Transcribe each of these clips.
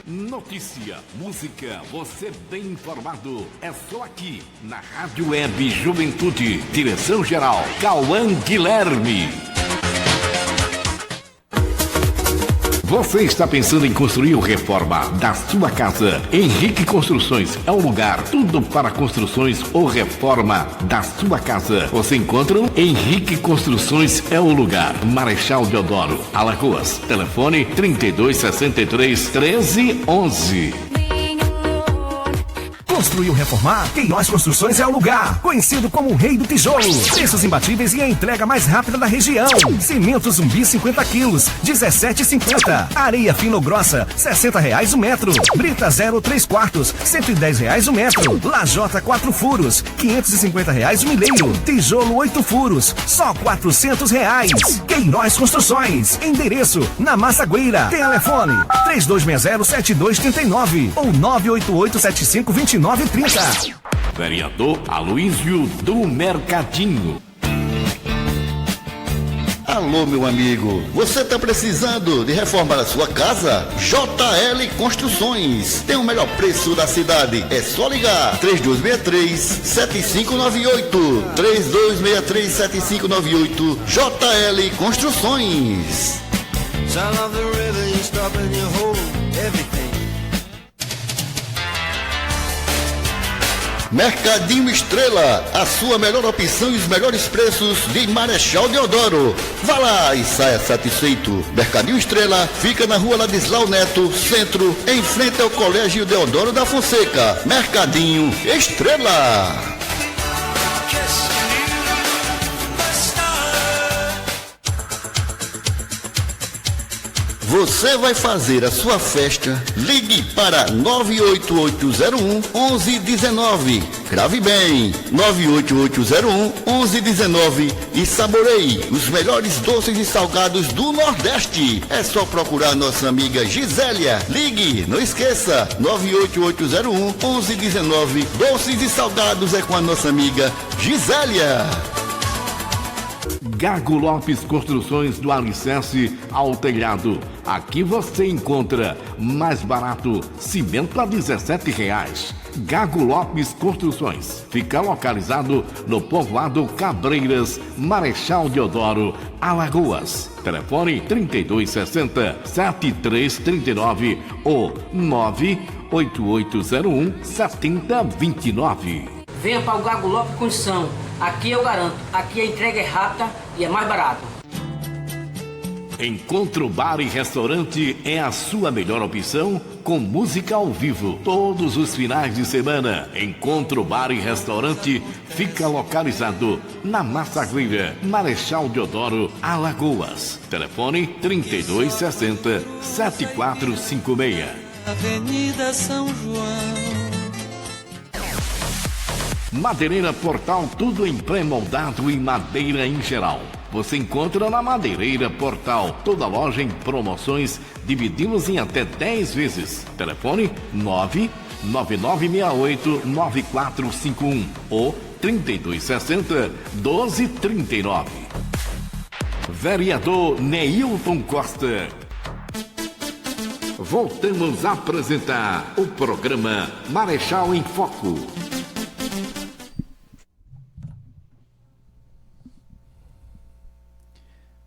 Notícia, música, você bem informado. É só aqui, na Rádio Web Juventude. Direção-geral, Cauã Guilherme. Você está pensando em construir ou reforma da sua casa? Henrique Construções é o lugar. Tudo para construções ou reforma da sua casa. Você encontra Henrique Construções é o lugar. Marechal Deodoro, Alagoas. Telefone 3263-1311. Construir ou reformar? Queiroz Construções é o lugar. Conhecido como o Rei do Tijolo. Preços imbatíveis e a entrega mais rápida da região. Cimento Zumbi 50 quilos, R$17,50. Areia fina ou grossa, R$60 o metro. Brita 0 3/4, R$110 o metro. Lajota 4 furos, R$550 o milheiro. Tijolo 8 furos, só R$400. Queiroz Construções. Endereço, na Massagueira. Telefone, 3260-7239 ou 988752930. Vereador Aloísio do Mercadinho. Alô, meu amigo, você está precisando de reformar a sua casa? JL Construções tem o melhor preço da cidade. É só ligar 3263-7598. 3263-7598. JL Construções. Mercadinho Estrela, a sua melhor opção e os melhores preços de Marechal Deodoro. Vá lá e saia satisfeito. Mercadinho Estrela fica na rua Ladislau Neto, centro, em frente ao Colégio Deodoro da Fonseca. Mercadinho Estrela. Você vai fazer a sua festa? Ligue para 98801-1119. Grave bem, 98801-1119 e saboreie os melhores doces e salgados do Nordeste. É só procurar nossa amiga Gisélia. Ligue, não esqueça, 98801-1119. Doces e salgados é com a nossa amiga Gisélia. Gago Lopes Construções, do alicerce ao telhado. Aqui você encontra mais barato, cimento a R$17. Gago Lopes Construções. Fica localizado no povoado Cabreiras, Marechal Deodoro, Alagoas. Telefone 3260-7339 ou 98801-7029. Venha para o Gago Lopes Construção. Aqui eu garanto, aqui a entrega é rápida e é mais barato. Encontro Bar e Restaurante é a sua melhor opção com música ao vivo todos os finais de semana. Encontro Bar e Restaurante fica localizado na Massagueira, Marechal Deodoro, Alagoas. Telefone 3260-7456. Avenida São João. Madeireira Portal, tudo em pré-moldado e madeira em geral. Você encontra na Madeireira Portal. Toda loja em promoções, dividimos em até 10 vezes. Telefone 99968-9451 ou 3260-1239. Vereador Neilton Costa. Voltamos a apresentar o programa Marechal em Foco.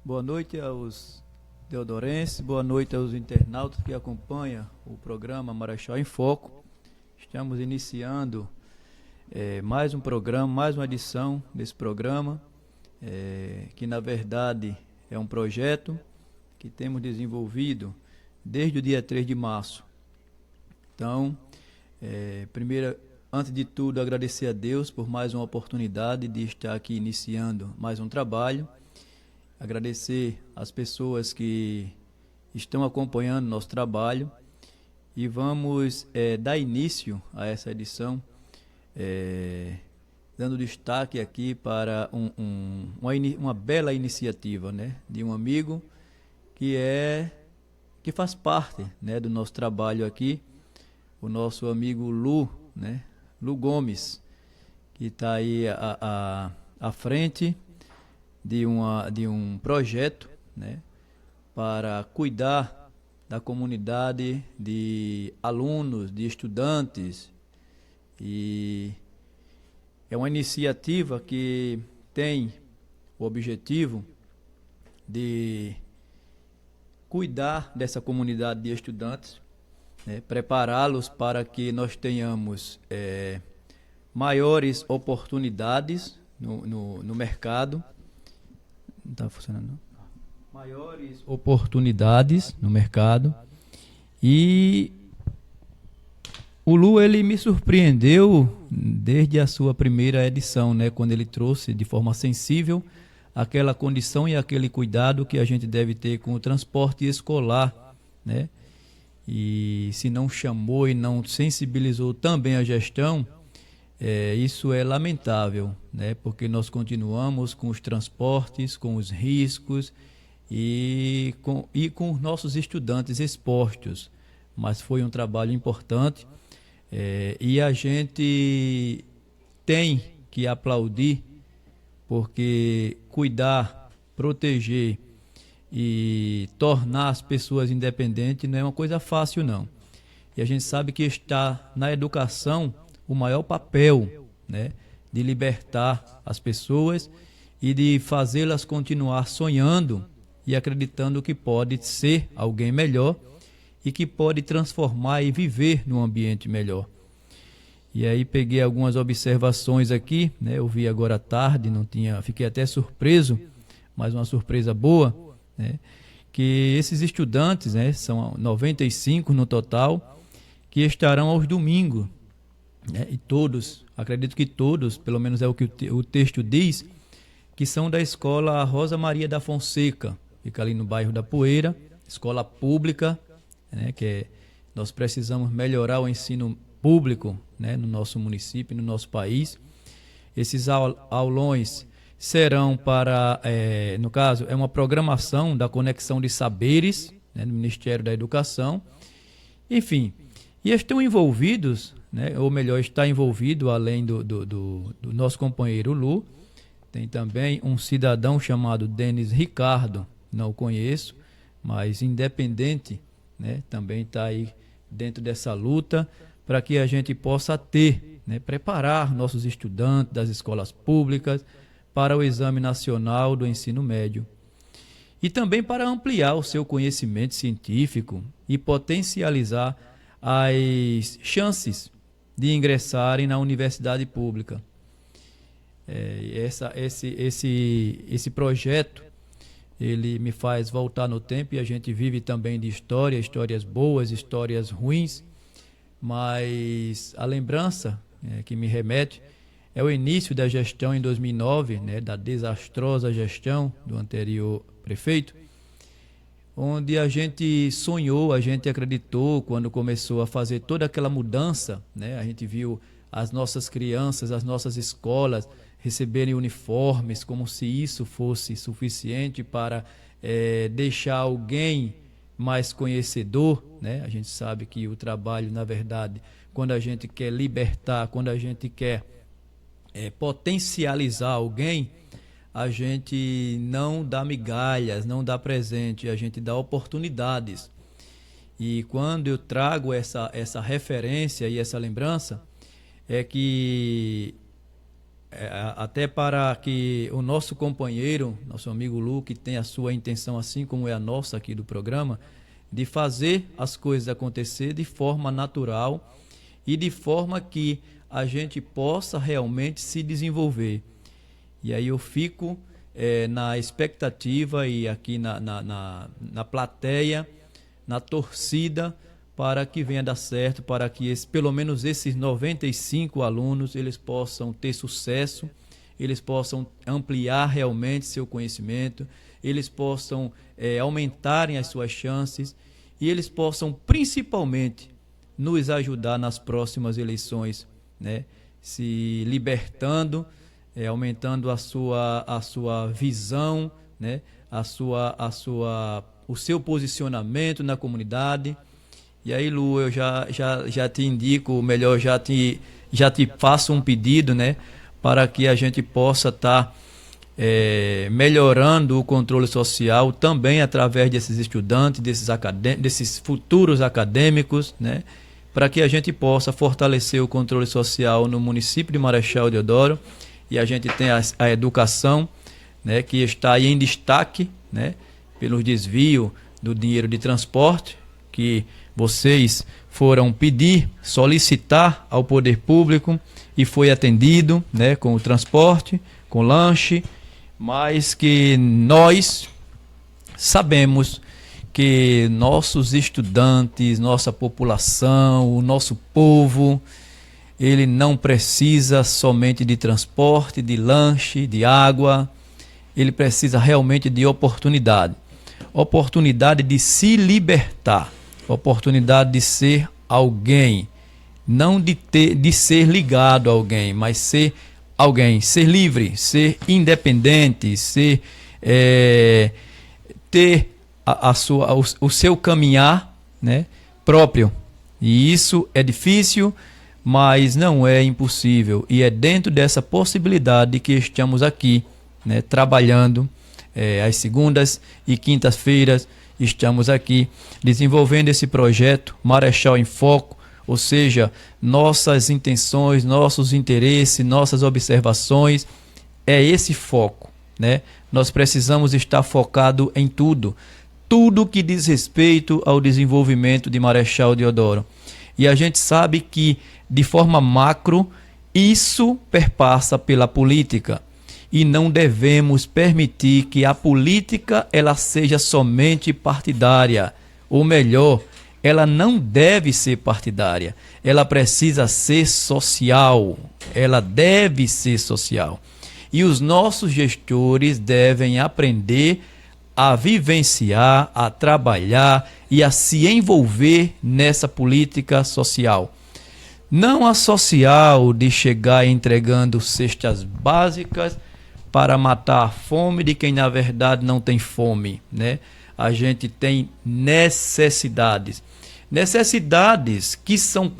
Boa noite aos deodorenses, boa noite aos internautas que acompanham o programa Marechal em Foco. Estamos iniciando mais um programa, mais uma edição desse programa, que na verdade é um projeto que temos desenvolvido desde o dia 3 de março. Então, primeiro, antes de tudo, agradecer a Deus por mais uma oportunidade de estar aqui iniciando mais um trabalho. Agradecer as pessoas que estão acompanhando nosso trabalho e vamos dar início a essa edição, dando destaque aqui para uma bela iniciativa, né, de um amigo que faz parte, né, do nosso trabalho aqui, o nosso amigo Lu Gomes, que está aí à frente de um projeto, né, para cuidar da comunidade de alunos, de estudantes, e é uma iniciativa que tem o objetivo de cuidar dessa comunidade de estudantes, né, prepará-los para que nós tenhamos maiores oportunidades no mercado. Não está funcionando, não? Maiores oportunidades no mercado. E o Lu, ele me surpreendeu desde a sua primeira edição, né, quando ele trouxe de forma sensível aquela condição e aquele cuidado que a gente deve ter com o transporte escolar, né? E se não chamou e não sensibilizou também a gestão, isso é lamentável, né? Porque nós continuamos com os transportes, com os riscos e com os nossos estudantes expostos. Mas foi um trabalho importante, e a gente tem que aplaudir, porque cuidar, proteger e tornar as pessoas independentes não é uma coisa fácil, não. E a gente sabe que está na educação o maior papel, né, de libertar as pessoas e de fazê-las continuar sonhando e acreditando que pode ser alguém melhor e que pode transformar e viver num ambiente melhor. E aí peguei algumas observações aqui, né? Eu vi agora à tarde, fiquei até surpreso, mas uma surpresa boa, né? Que esses estudantes, né, são 95 no total, que estarão aos domingos, né? E todos, acredito que todos, pelo menos é o que o texto diz, que são da escola Rosa Maria da Fonseca, fica ali no bairro da Poeira, escola pública, né? Nós precisamos melhorar o ensino público, né, no nosso município, no nosso país. Esses aulões serão no caso, é uma programação da Conexão de Saberes, né, no Ministério da Educação. Enfim, e estão envolvidos, né, ou melhor, está envolvido, além do nosso companheiro Lu, tem também um cidadão chamado Denis Ricardo, não o conheço, mas independente, né, também está aí dentro dessa luta, para que a gente possa ter, né, preparar nossos estudantes das escolas públicas para o Exame Nacional do Ensino Médio. E também para ampliar o seu conhecimento científico e potencializar as chances de ingressarem na universidade pública. Esse projeto, ele me faz voltar no tempo, e a gente vive também de histórias boas, histórias ruins, mas a lembrança que me remete é o início da gestão em 2009, né, da desastrosa gestão do anterior prefeito, onde a gente sonhou, a gente acreditou quando começou a fazer toda aquela mudança, né, a gente viu as nossas crianças, as nossas escolas receberem uniformes, como se isso fosse suficiente para deixar alguém mais conhecedor, né? A gente sabe que o trabalho, na verdade, quando a gente quer libertar, quando a gente quer potencializar alguém, a gente não dá migalhas, não dá presente, a gente dá oportunidades. E quando eu trago essa referência e essa lembrança, é que até para que o nosso companheiro, nosso amigo Lu, que tem a sua intenção, assim como é a nossa aqui do programa, de fazer as coisas acontecer de forma natural e de forma que a gente possa realmente se desenvolver. E aí eu fico na expectativa e aqui na plateia, na torcida, para que venha dar certo, para que pelo menos esses 95 alunos eles possam ter sucesso, eles possam ampliar realmente seu conhecimento, eles possam aumentarem as suas chances e eles possam principalmente nos ajudar nas próximas eleições, né? Se libertando, aumentando a sua visão, né? O seu posicionamento na comunidade. E aí, Lu, eu já te indico, ou melhor, já te faço um pedido, né, para que a gente possa estar melhorando o controle social também através desses estudantes, desses futuros acadêmicos, né, para que a gente possa fortalecer o controle social no município de Marechal Deodoro. E a gente tem a educação, né, que está aí em destaque, né, pelo desvio do dinheiro de transporte, que vocês foram solicitar ao poder público e foi atendido, né, com o transporte, com lanche, mas que nós sabemos que nossos estudantes, nossa população, o nosso povo, ele não precisa somente de transporte, de lanche, de água, ele precisa realmente de oportunidade. Oportunidade de se libertar, oportunidade de ser alguém, não de ser ligado a alguém, mas ser alguém, ser livre, ser independente, ter o seu caminhar, né, próprio. E isso é difícil, mas não é impossível. E é dentro dessa possibilidade que estamos aqui, né, trabalhando. Às segundas e quintas-feiras estamos aqui desenvolvendo esse projeto Marechal em Foco, ou seja, nossas intenções, nossos interesses, nossas observações, é esse foco, né? Nós precisamos estar focado em tudo que diz respeito ao desenvolvimento de Marechal Deodoro. E a gente sabe que, de forma macro, isso perpassa pela política. E não devemos permitir que a política ela seja somente partidária. Ou melhor, ela não deve ser partidária. Ela precisa ser social. Ela deve ser social. E os nossos gestores devem aprender a vivenciar, a trabalhar e a se envolver nessa política social. Não a social de chegar entregando cestas básicas para matar a fome de quem na verdade não tem fome, né? A gente tem necessidades que são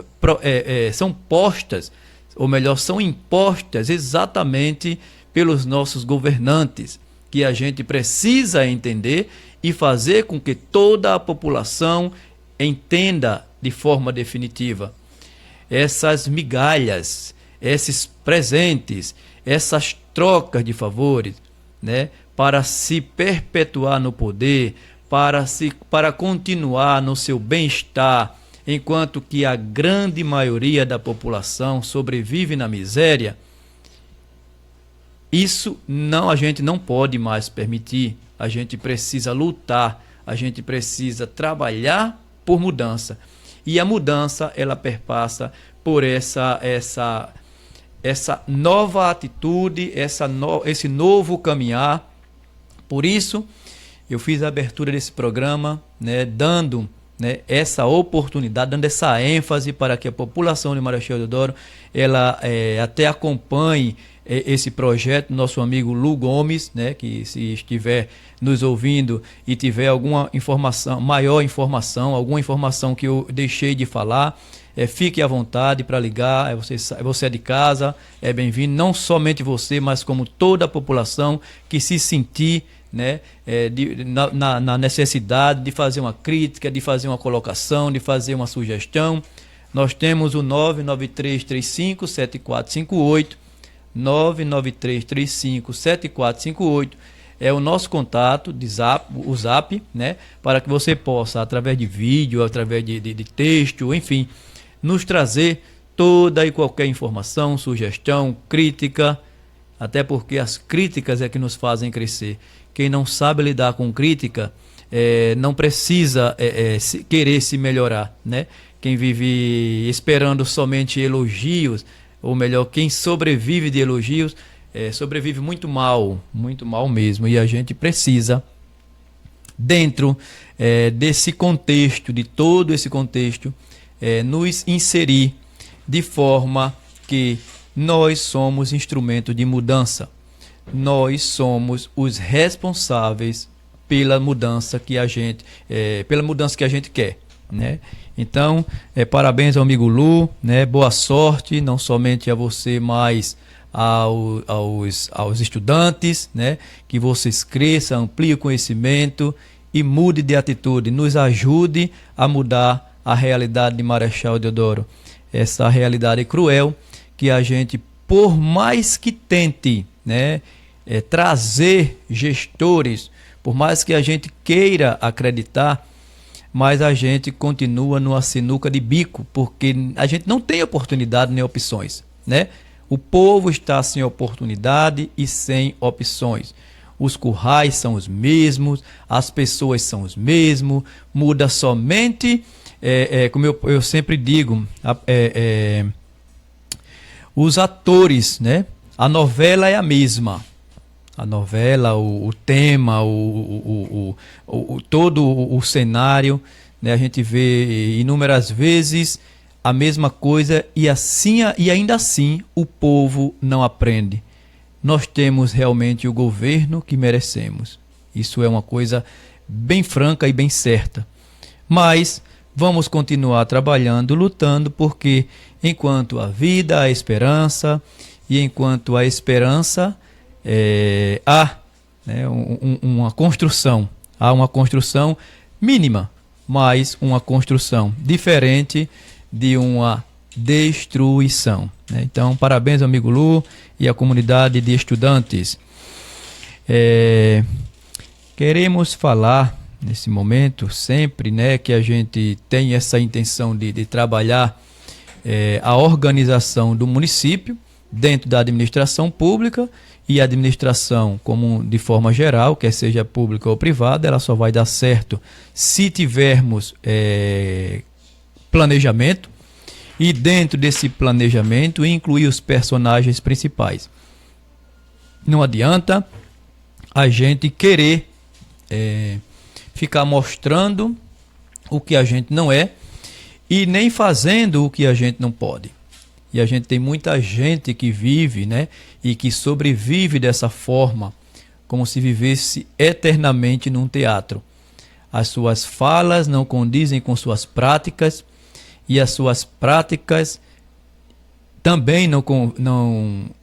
postas, ou melhor, são impostas exatamente pelos nossos governantes, que a gente precisa entender e fazer com que toda a população entenda de forma definitiva. Essas migalhas, esses presentes, essas trocas de favores, né, para se perpetuar no poder, para continuar no seu bem-estar, enquanto que a grande maioria da população sobrevive na miséria, isso a gente não pode mais permitir. A gente precisa lutar, a gente precisa trabalhar por mudança. E a mudança, ela perpassa por essa nova atitude, esse novo caminhar. Por isso, eu fiz a abertura desse programa, né, dando, né, essa oportunidade, dando essa ênfase para que a população de Marechal Deodoro ela até acompanhe esse projeto. Nosso amigo Lu Gomes, né, que se estiver nos ouvindo e tiver alguma informação, alguma informação que eu deixei de falar, fique à vontade para ligar. Você é de casa, é bem-vindo, não somente você, mas como toda a população que se sentir, né, na necessidade de fazer uma crítica, de fazer uma colocação, de fazer uma sugestão. Nós temos o 99335-7458, 99335-7458, é o nosso contato de o Zap, né, para que você possa, através de vídeo, através de texto, enfim, nos trazer toda e qualquer informação, sugestão, crítica, até porque as críticas é que nos fazem crescer. Quem não sabe lidar com crítica não precisa querer se melhorar, né? Quem vive esperando somente elogios, ou melhor, quem sobrevive de elogios, sobrevive muito mal mesmo. E a gente precisa, dentro desse contexto, de todo esse contexto, nos inserir de forma que nós somos instrumento de mudança. Nós somos os responsáveis pela mudança que a gente quer, né? Então, parabéns ao amigo Lu, né? Boa sorte, não somente a você, mas aos estudantes, né? Que vocês cresçam, ampliem o conhecimento e mude de atitude, nos ajude a mudar a realidade de Marechal Deodoro. Essa realidade cruel que a gente, por mais que tente, né, trazer gestores, por mais que a gente queira acreditar, mas a gente continua numa sinuca de bico, porque a gente não tem oportunidade nem opções, né? O povo está sem oportunidade e sem opções. Os currais são os mesmos, as pessoas são os mesmos, muda somente, como eu sempre digo, os atores, né? A novela é a mesma. A novela, o tema, todo o cenário, né? A gente vê inúmeras vezes a mesma coisa e ainda assim o povo não aprende. Nós temos realmente o governo que merecemos. Isso é uma coisa bem franca e bem certa. Mas vamos continuar trabalhando, lutando, porque enquanto a vida, a esperança, e enquanto a esperança há, né, uma construção. Há uma construção mínima, mas uma construção diferente de uma destruição, né? Então, parabéns, amigo Lu e a comunidade de estudantes. Queremos falar nesse momento sempre, né, que a gente tem essa intenção de trabalhar a organização do município dentro da administração pública, e a administração como de forma geral, quer seja pública ou privada, ela só vai dar certo se tivermos planejamento, e dentro desse planejamento incluir os personagens principais. Não adianta a gente querer ficar mostrando o que a gente não é e nem fazendo o que a gente não pode. E a gente tem muita gente que vive, né, e que sobrevive dessa forma, como se vivesse eternamente num teatro. As suas falas não condizem com suas práticas, e as suas práticas também não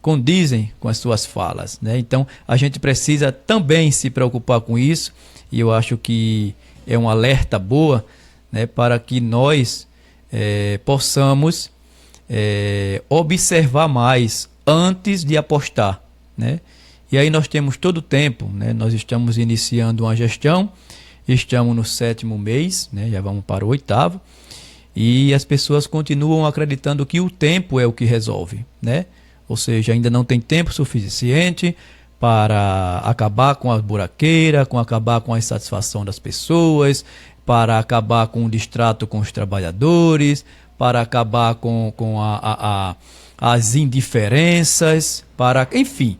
condizem com as suas falas, né? Então a gente precisa também se preocupar com isso, e eu acho que é um alerta boa, né, para que nós possamos observar mais antes de apostar, né? E aí nós temos todo o tempo, né? Nós estamos iniciando uma gestão, estamos no 7º mês, né? Já vamos para o 8º, e as pessoas continuam acreditando que o tempo é o que resolve, né? Ou seja, ainda não tem tempo suficiente para acabar com a buraqueira, acabar com a insatisfação das pessoas, para acabar com o distrato com os trabalhadores, para acabar com as indiferenças, enfim,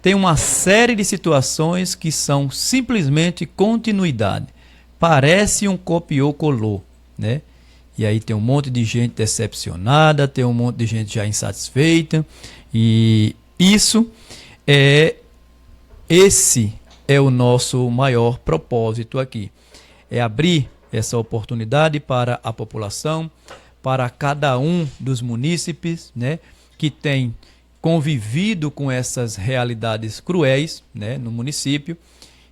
tem uma série de situações que são simplesmente continuidade. Parece um copiou-colou, né? E aí tem um monte de gente decepcionada, tem um monte de gente já insatisfeita, e esse é o nosso maior propósito aqui, é abrir essa oportunidade para a população, para cada um dos munícipes, né, que tem convivido com essas realidades cruéis, né, no município,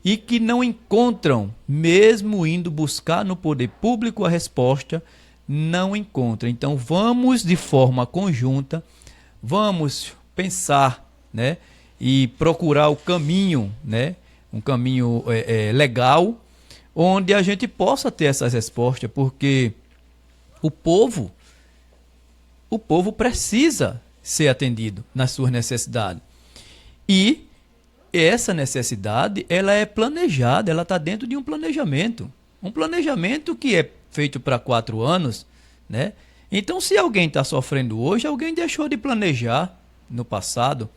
e que não encontram, mesmo indo buscar no poder público a resposta, não encontram. Então vamos de forma conjunta, vamos pensar, né, e procurar o caminho, né, um caminho legal, onde a gente possa ter essas respostas, porque o povo precisa ser atendido nas suas necessidades. E essa necessidade, ela é planejada, ela está dentro de um planejamento que é feito para 4 anos, né? Então, se alguém está sofrendo hoje, alguém deixou de planejar no passado.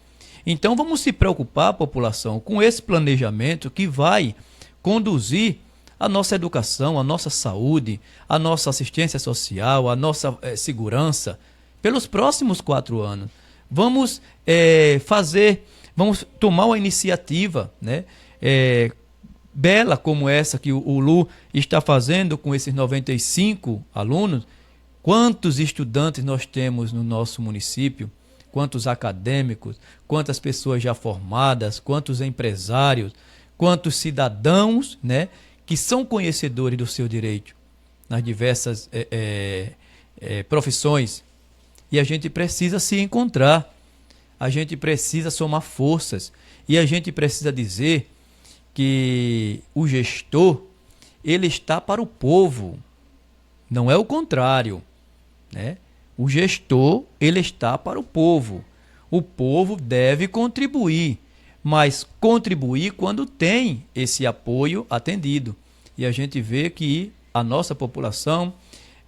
Então, vamos se preocupar, população, com esse planejamento que vai conduzir a nossa educação, a nossa saúde, a nossa assistência social, a nossa segurança pelos próximos 4 anos. Vamos vamos tomar uma iniciativa, né, bela como essa que o Lu está fazendo com esses 95 alunos. Quantos estudantes nós temos no nosso município? quantos acadêmicos, quantas pessoas já formadas, quantos empresários, quantos cidadãos, né, que são conhecedores do seu direito nas diversas profissões. E a gente precisa se encontrar, a gente precisa somar forças e a gente precisa dizer que o gestor, ele está para o povo, não é o contrário, né? O gestor, ele está para o povo. O povo deve contribuir, mas contribuir quando tem esse apoio atendido. E a gente vê que a nossa população,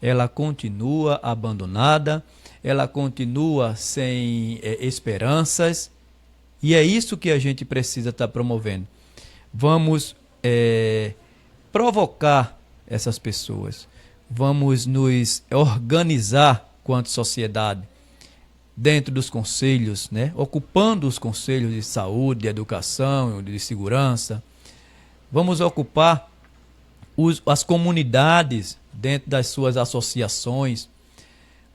ela continua abandonada, ela continua sem esperanças, e é isso que a gente precisa estar promovendo. Vamos provocar essas pessoas, vamos nos organizar quanto sociedade, dentro dos conselhos, né? Ocupando os conselhos de saúde, de educação, de segurança. Vamos ocupar as comunidades dentro das suas associações.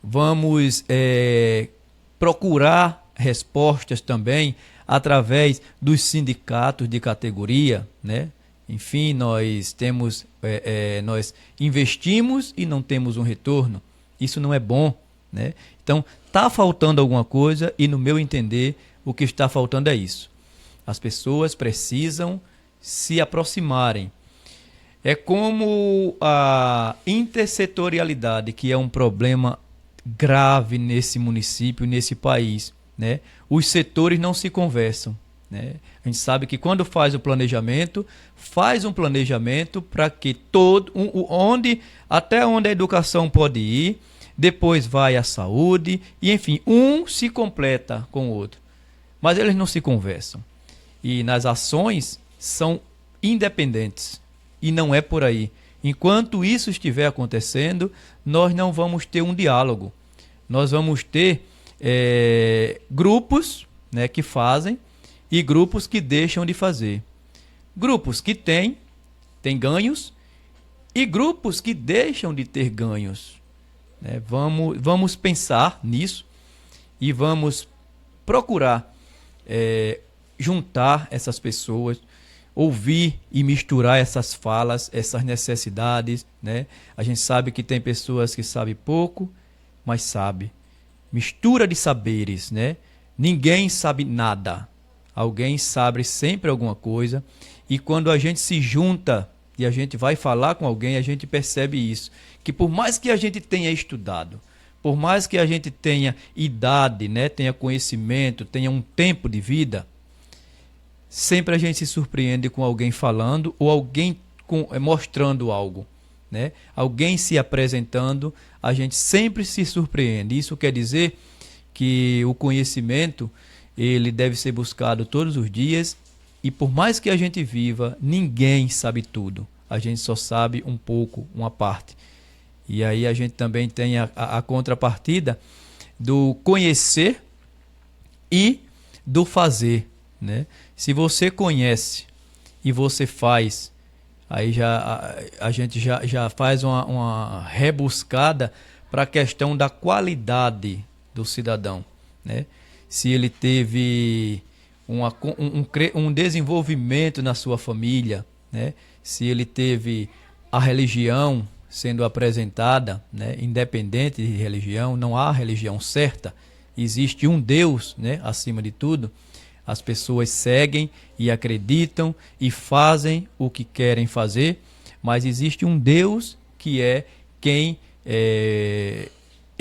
Vamos procurar respostas também através dos sindicatos de categoria, né? Enfim, nós investimos e não temos um retorno. Isso não é bom, né? Então, está faltando alguma coisa e, no meu entender, o que está faltando é isso. As pessoas precisam se aproximarem. É como a intersetorialidade, que é um problema grave nesse município, nesse país, né? Os setores não se conversam, né? A gente sabe que quando faz um planejamento para que até onde a educação pode ir, depois vai a saúde, e enfim, um se completa com o outro. Mas eles não se conversam. E nas ações são independentes. E não é por aí. Enquanto isso estiver acontecendo, nós não vamos ter um diálogo. Nós vamos ter grupos, né, que fazem e grupos que deixam de fazer. Grupos que têm ganhos e grupos que deixam de ter ganhos. Né? Vamos pensar nisso e vamos procurar juntar essas pessoas, ouvir e misturar essas falas, essas necessidades, né? A gente sabe que tem pessoas que sabem pouco, mas sabe. Mistura de saberes, né? Ninguém sabe nada. Alguém sabe sempre alguma coisa. E quando a gente se junta e a gente vai falar com alguém, a gente percebe isso. Que por mais que a gente tenha estudado, por mais que a gente tenha idade, né? Tenha conhecimento, tenha um tempo de vida, sempre a gente se surpreende com alguém falando ou alguém mostrando algo, né? Alguém se apresentando, a gente sempre se surpreende. Isso quer dizer que o conhecimento, ele deve ser buscado todos os dias, e por mais que a gente viva, ninguém sabe tudo. A gente só sabe um pouco, uma parte. E aí a gente também tem a contrapartida do conhecer e do fazer, né? Se você conhece e você faz, aí a gente já faz uma rebuscada para a questão da qualidade do cidadão, né? Se ele teve um desenvolvimento na sua família, né? Se ele teve a religião sendo apresentada, né? Independente de religião, não há religião certa, existe um Deus, né? Acima de tudo. As pessoas seguem e acreditam e fazem o que querem fazer, mas existe um Deus que é quem é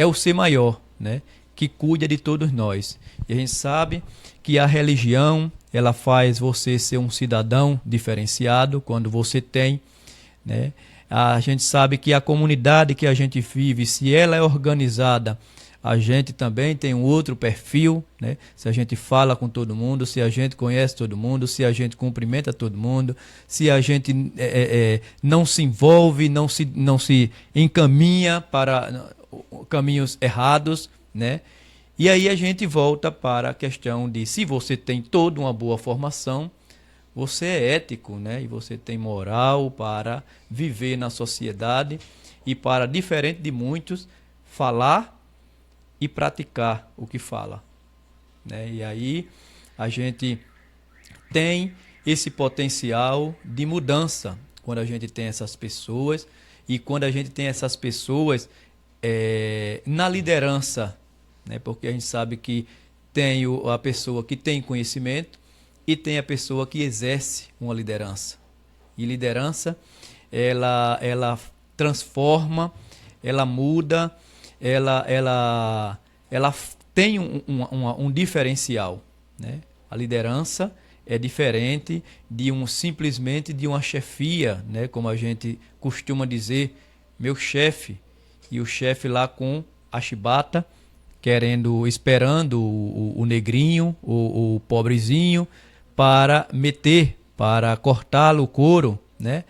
o ser maior, né? Que cuida de todos nós. E a gente sabe que a religião, ela faz você ser um cidadão diferenciado quando você tem, né? A gente sabe que a comunidade que a gente vive, se ela é organizada, a gente também tem um outro perfil, né? Se a gente fala com todo mundo, se a gente conhece todo mundo, se a gente cumprimenta todo mundo, se a gente não se envolve, não se encaminha para caminhos errados, né? E aí a gente volta para a questão de, se você tem toda uma boa formação, você é ético, né? E você tem moral para viver na sociedade e para, diferente de muitos, falar e praticar o que fala. né? E aí a gente tem esse potencial de mudança quando a gente tem essas pessoas, e quando a gente tem essas pessoas na liderança, né? Porque a gente sabe que tem a pessoa que tem conhecimento e tem a pessoa que exerce uma liderança. E liderança, ela transforma, ela muda, ela tem um diferencial, né? A liderança é diferente simplesmente de uma chefia, né? Como a gente costuma dizer, meu chefe, e o chefe lá com a chibata, esperando o negrinho, o pobrezinho, para cortá-lo o couro, né?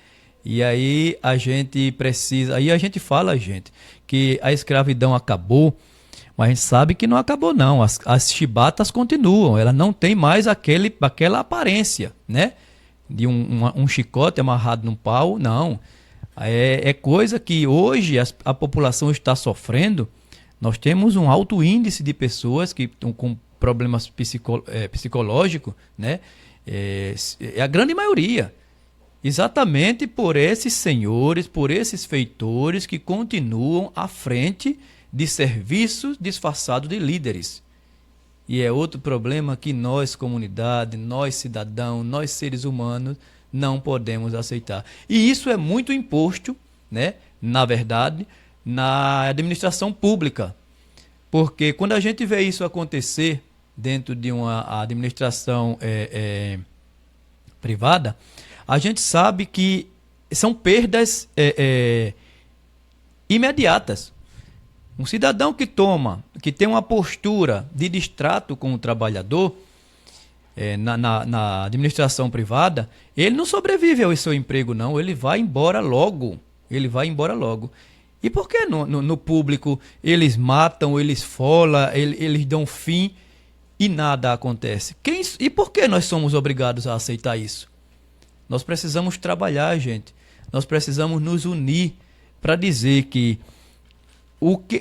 E aí a gente fala, gente, que a escravidão acabou, mas a gente sabe que não acabou não, as chibatas continuam, ela não tem mais aquela aparência, né? De um chicote amarrado num pau, não. É coisa que hoje a população está sofrendo. Nós temos um alto índice de pessoas que estão com problemas psicológicos, né? É a grande maioria. Exatamente por esses senhores, por esses feitores que continuam à frente de serviços disfarçados de líderes. E é outro problema que nós, comunidade, nós cidadãos, nós seres humanos, não podemos aceitar. E isso é muito imposto, né, na verdade, na administração pública. Porque quando a gente vê isso acontecer dentro de uma administração privada, a gente sabe que são perdas imediatas. Um cidadão que tem uma postura de destrato com o trabalhador na administração privada, ele não sobrevive ao seu emprego, não. Ele vai embora logo. E por que no público eles matam, eles esfolam, eles dão fim e nada acontece? E por que nós somos obrigados a aceitar isso? Nós precisamos trabalhar, gente. Nós precisamos nos unir para dizer que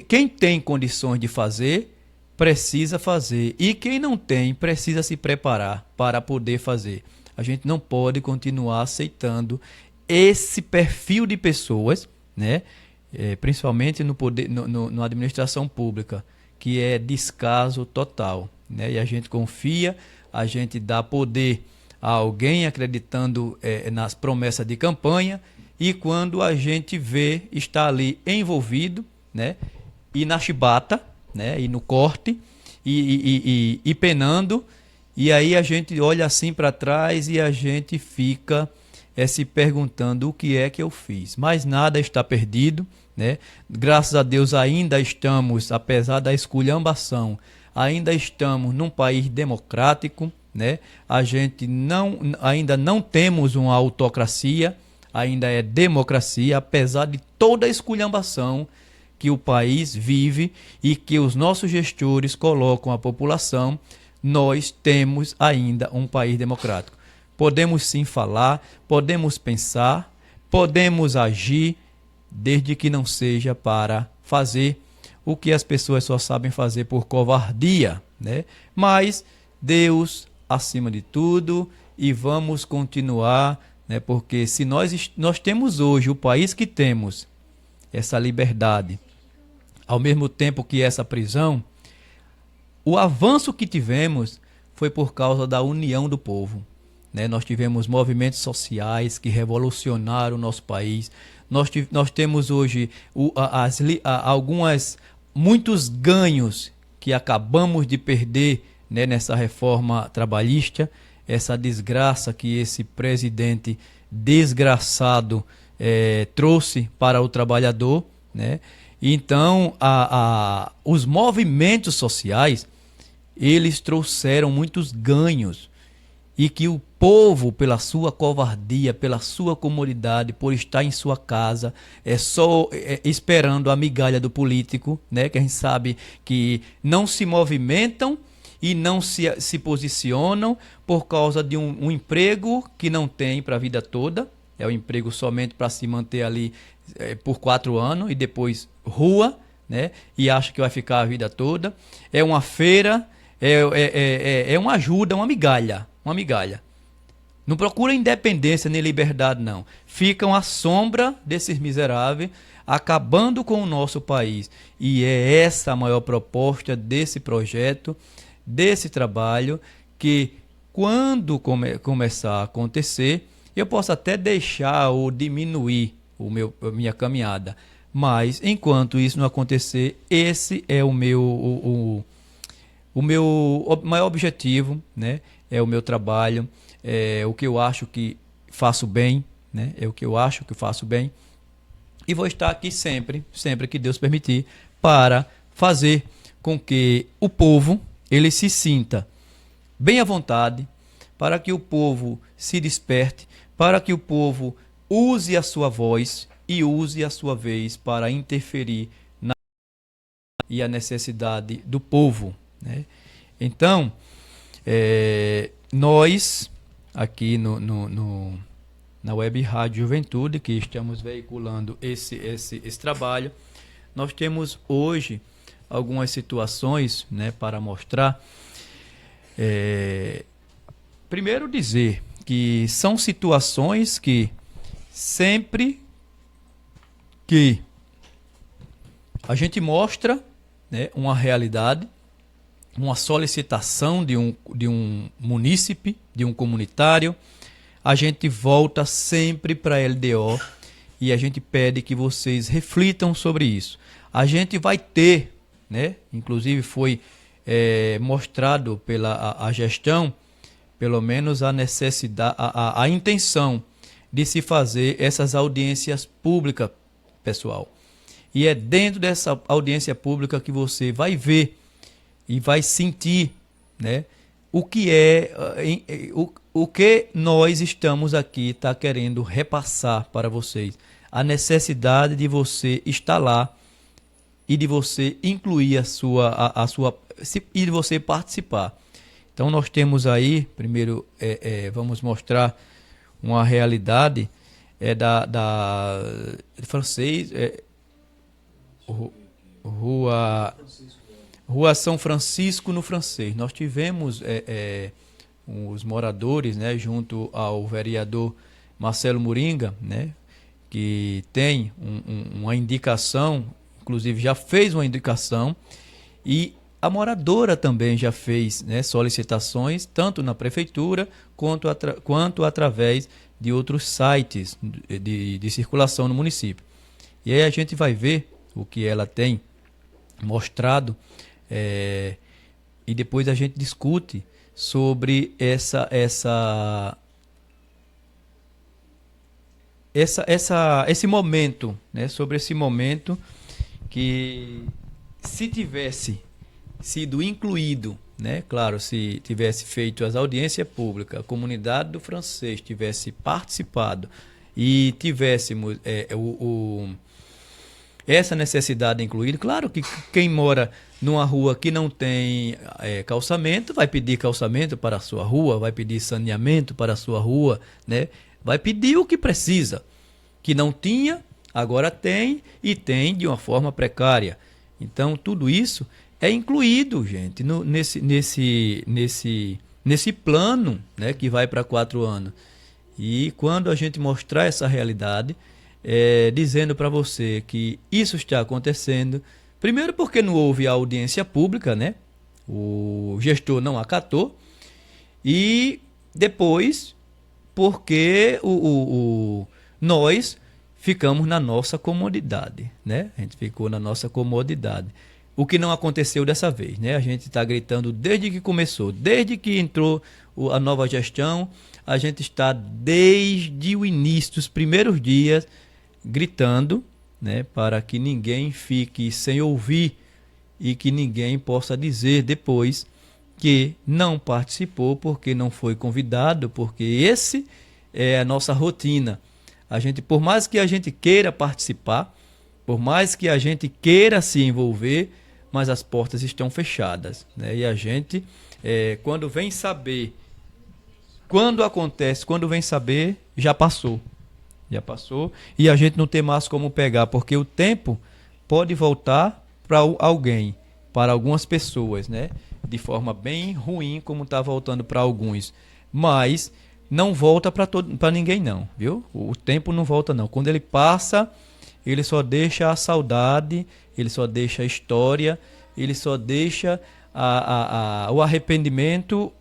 quem tem condições de fazer, precisa fazer. E quem não tem, precisa se preparar para poder fazer. A gente não pode continuar aceitando esse perfil de pessoas, né? Principalmente na administração pública, que é descaso total, né? E a gente confia, a gente dá poder a alguém acreditando nas promessas de campanha, e quando a gente vê, está ali envolvido, né? E na chibata, né? E no corte, e penando, e aí a gente olha assim para trás e a gente fica se perguntando o que é que eu fiz. Mas nada está perdido, né? Graças a Deus ainda estamos, apesar da esculhambação, ainda estamos num país democrático, né? A gente ainda não temos uma autocracia, ainda é democracia, apesar de toda a esculhambação que o país vive e que os nossos gestores colocam a população. Nós temos ainda um país democrático. Podemos sim falar, podemos pensar, podemos agir, desde que não seja para fazer o que as pessoas só sabem fazer por covardia, né? Mas Deus acima de tudo, e vamos continuar, né? Porque se nós temos hoje o país que temos, essa liberdade, ao mesmo tempo que essa prisão, o avanço que tivemos foi por causa da união do povo, né? Nós tivemos movimentos sociais que revolucionaram o nosso país. Nós temos hoje muitos ganhos que acabamos de perder, né, nessa reforma trabalhista, essa desgraça que esse presidente desgraçado trouxe para o trabalhador, né? Então, os movimentos sociais, eles trouxeram muitos ganhos, e que o povo, pela sua covardia, pela sua comodidade, por estar em sua casa, só esperando a migalha do político, né? Que a gente sabe que não se movimentam e não se posicionam por causa de um emprego que não tem para a vida toda. É um emprego somente para se manter ali por 4 anos e depois rua, né? E acha que vai ficar a vida toda. É uma feira, é uma ajuda, uma migalha. Não procura independência nem liberdade, não. Ficam à sombra desses miseráveis, acabando com o nosso país. E é essa a maior proposta desse projeto, desse trabalho, que quando começar a acontecer, eu posso até deixar ou diminuir a minha caminhada. Mas, enquanto isso não acontecer, esse é o meu maior objetivo, né? É o meu trabalho, é o que eu acho que faço bem, né? É o que eu acho que faço bem. E vou estar aqui sempre que Deus permitir, para fazer com que o povo ele se sinta bem à vontade, para que o povo se desperte, para que o povo use a sua voz e use a sua vez para interferir na e a necessidade do povo, né? Então, nós aqui na Web Rádio Juventude, que estamos veiculando esse trabalho, nós temos hoje algumas situações, né, para mostrar. Primeiro dizer que são situações que sempre que a gente mostra, né, uma realidade, uma solicitação de um munícipe, de um comunitário, a gente volta sempre para a LDO e a gente pede que vocês reflitam sobre isso. A gente vai ter, né, inclusive foi mostrado pela a gestão, pelo menos a necessidade, a intenção de se fazer essas audiências públicas, pessoal. E é dentro dessa audiência pública que você vai ver e vai sentir, né, o que o que nós estamos aqui querendo repassar para vocês. A necessidade de você estar lá e de você incluir a sua e de você participar. Então nós temos aí, primeiro vamos mostrar uma realidade da francês, Rua São Francisco, no Francês. Nós tivemos os moradores, né, junto ao vereador Marcelo Moringa, né, que tem uma indicação, inclusive já fez uma indicação, e a moradora também já fez, né, solicitações, tanto na prefeitura quanto através de outros sites de circulação no município. E aí a gente vai ver o que ela tem mostrado, e depois a gente discute sobre esse momento, né? Sobre esse momento que, se tivesse sido incluído, né? Claro, se tivesse feito as audiências públicas, a comunidade do francês tivesse participado e tivéssemos essa necessidade incluída. Claro que quem mora numa rua que não tem calçamento vai pedir calçamento para a sua rua, vai pedir saneamento para a sua rua, né? Vai pedir o que precisa, que não tinha, agora tem, e tem de uma forma precária. Então tudo isso é incluído, gente, nesse plano, né, que vai para 4 anos. E quando a gente mostrar essa realidade, dizendo para você que isso está acontecendo, primeiro porque não houve audiência pública, né? O gestor não acatou, e depois porque nós ficamos na nossa comodidade, né? A gente ficou na nossa comodidade. O que não aconteceu dessa vez, né? A gente está gritando desde que começou, desde que entrou a nova gestão, a gente está desde o início, dos primeiros dias, gritando, né, para que ninguém fique sem ouvir e que ninguém possa dizer depois que não participou porque não foi convidado, porque esse é a nossa rotina. A gente, por mais que a gente queira participar, por mais que a gente queira se envolver, mas as portas estão fechadas, né? E a gente, quando vem saber, quando vem saber, já passou, e a gente não tem mais como pegar, porque o tempo pode voltar para alguém, para algumas pessoas, né? de forma bem ruim, como está voltando para alguns. Mas não volta para ninguém não, viu? O tempo não volta não. Quando ele passa, ele só deixa a saudade, ele só deixa a história, ele só deixa o arrependimento,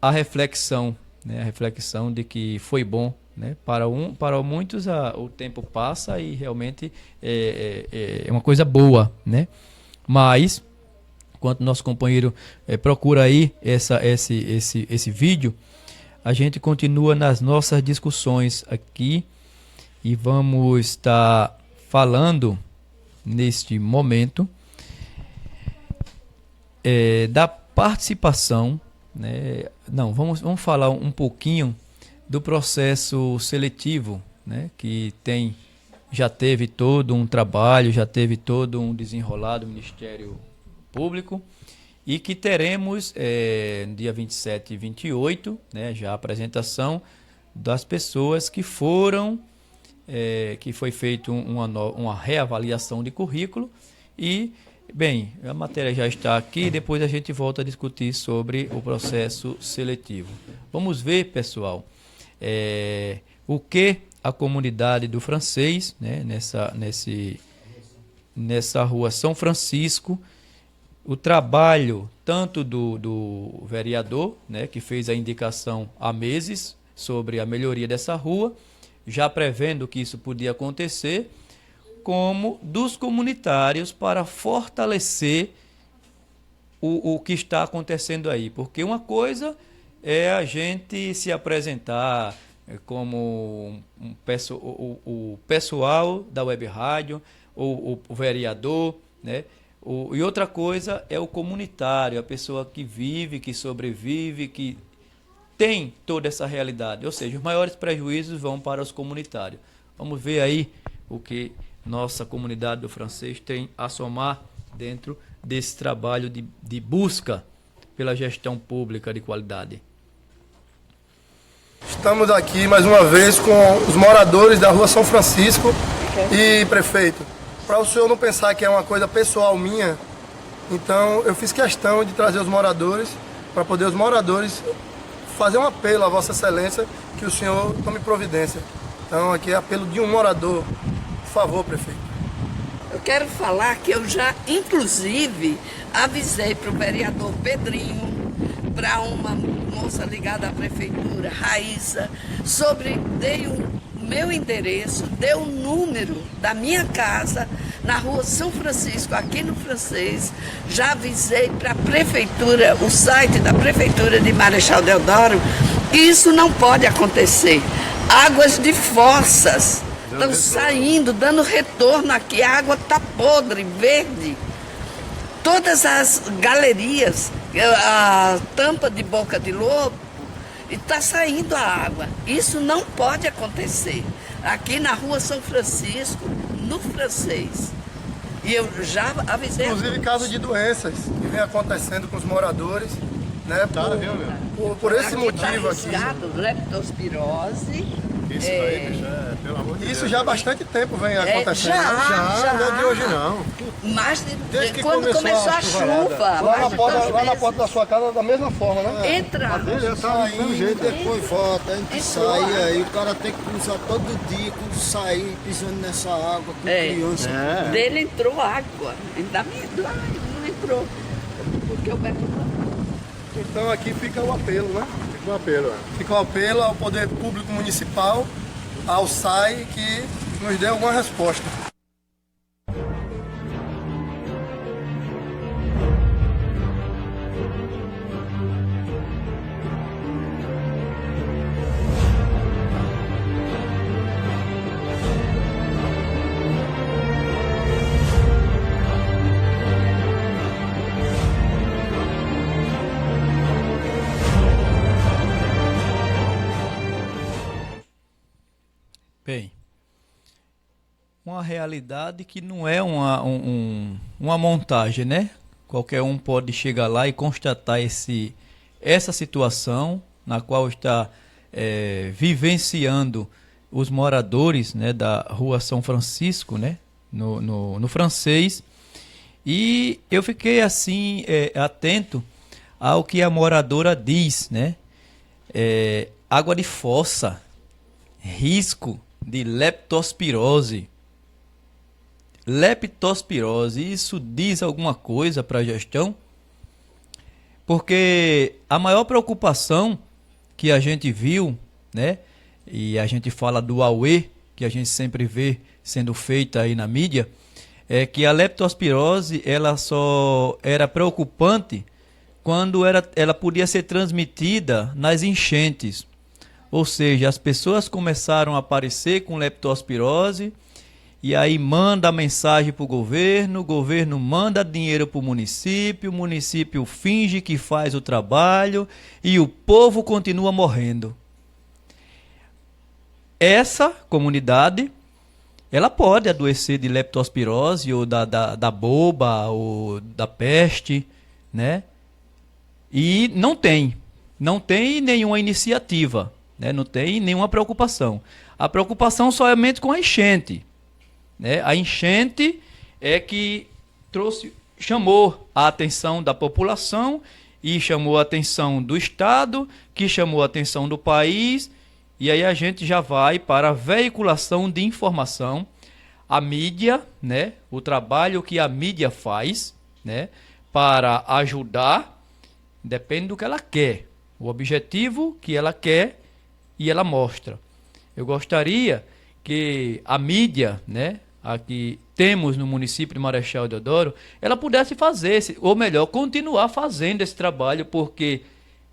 a reflexão, né? A reflexão de que foi bom, né? Para muitos o tempo passa e realmente é uma coisa boa, né? Mas enquanto nosso companheiro procura aí esse vídeo, a gente continua nas nossas discussões aqui e vamos estar falando neste momento da participação, né? Não, vamos falar um pouquinho do processo seletivo, né? Que já teve todo um trabalho, já teve todo um desenrolado do Ministério Público e que teremos dia 27 e 28, né? Já a apresentação das pessoas que foram, que foi feita uma reavaliação de currículo e, bem, a matéria já está aqui, depois a gente volta a discutir sobre o processo seletivo. Vamos ver, pessoal, o que a comunidade do Francês, né, nessa rua São Francisco, o trabalho tanto do vereador, né, que fez a indicação há meses sobre a melhoria dessa rua, já prevendo que isso podia acontecer, como dos comunitários para fortalecer o que está acontecendo aí. Porque uma coisa é a gente se apresentar como o pessoal da web rádio, ou o vereador, né? E outra coisa é o comunitário, a pessoa que vive, que sobrevive, que tem toda essa realidade. Ou seja, os maiores prejuízos vão para os comunitários. Vamos ver aí o que nossa comunidade do Francês tem a somar dentro desse trabalho de busca pela gestão pública de qualidade. Estamos aqui mais uma vez com os moradores da rua São Francisco e prefeito. Para o senhor não pensar que é uma coisa pessoal minha, então eu fiz questão de trazer os moradores, para poder os moradores fazer um apelo à Vossa Excelência que o senhor tome providência. Então aqui é apelo de um morador. Por favor, prefeito. Eu quero falar que eu já, inclusive, avisei para o vereador Pedrinho, para uma moça ligada à prefeitura, Raíssa, dei o meu endereço, dei o número da minha casa na rua São Francisco, aqui no Francês. Já avisei para a prefeitura, o site da prefeitura de Marechal Deodoro, que isso não pode acontecer. Águas de fossas estão saindo, dando retorno aqui, a água está podre, verde. Todas as galerias, a tampa de boca de lobo, está saindo a água. Isso não pode acontecer. Aqui na rua São Francisco, no Francês. E eu já avisei. Inclusive casos de doenças que vem acontecendo com os moradores, né? Por esse motivo aqui. Leptospirose. Isso daí já, pelo amor de Deus. Isso já há bastante tempo vem acontecendo. Já, não é de hoje não. Mas Desde que quando começou a chuva. Lá na porta da sua casa da mesma forma, né? Entra. Aí depois volta, a gente sai, aí o cara tem que cruzar todo dia, quando sair, pisando nessa água com criança. Dele entrou água, da minha não entrou, porque eu bebo. Então aqui fica o apelo, né? Fica o apelo ao Poder Público Municipal, ao SAI, que nos dê alguma resposta. Bem, uma realidade que não é uma montagem, né? Qualquer um pode chegar lá e constatar essa situação na qual está vivenciando os moradores, né, da rua São Francisco, né? no francês. E eu fiquei assim, atento ao que a moradora diz, né? Água de fossa, risco de leptospirose. Leptospirose, isso diz alguma coisa para a gestão? Porque a maior preocupação que a gente viu, né? E a gente fala do AUE, que a gente sempre vê sendo feita aí na mídia, é que a leptospirose ela só era preocupante quando ela podia ser transmitida nas enchentes. Ou seja, as pessoas começaram a aparecer com leptospirose e aí manda a mensagem para o governo manda dinheiro para o município finge que faz o trabalho e o povo continua morrendo. Essa comunidade, ela pode adoecer de leptospirose ou da boba ou da peste, né? E não tem nenhuma iniciativa, né? Não tem nenhuma preocupação. A preocupação somente com a enchente, né? A enchente é que chamou a atenção da população e chamou a atenção do Estado, que chamou a atenção do país, e aí a gente já vai para a veiculação de informação, a mídia, né? O trabalho que a mídia faz, né? Para ajudar, depende do que ela quer, o objetivo que ela quer e ela mostra. Eu gostaria que a mídia, né? A que temos no município de Marechal Deodoro, ela pudesse fazer, ou melhor, continuar fazendo esse trabalho, porque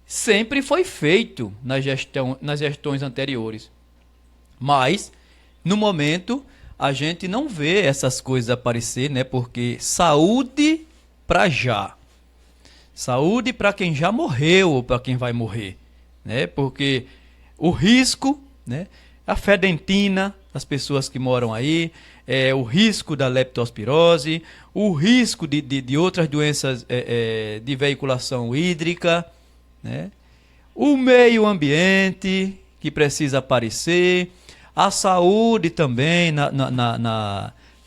sempre foi feito nas gestões anteriores. Mas, no momento, a gente não vê essas coisas aparecer, né? Porque saúde para já. Saúde para quem já morreu ou para quem vai morrer, né? Porque o risco, né? A fedentina, as pessoas que moram aí, o risco da leptospirose, o risco de outras doenças de veiculação hídrica, né? O meio ambiente que precisa aparecer, a saúde também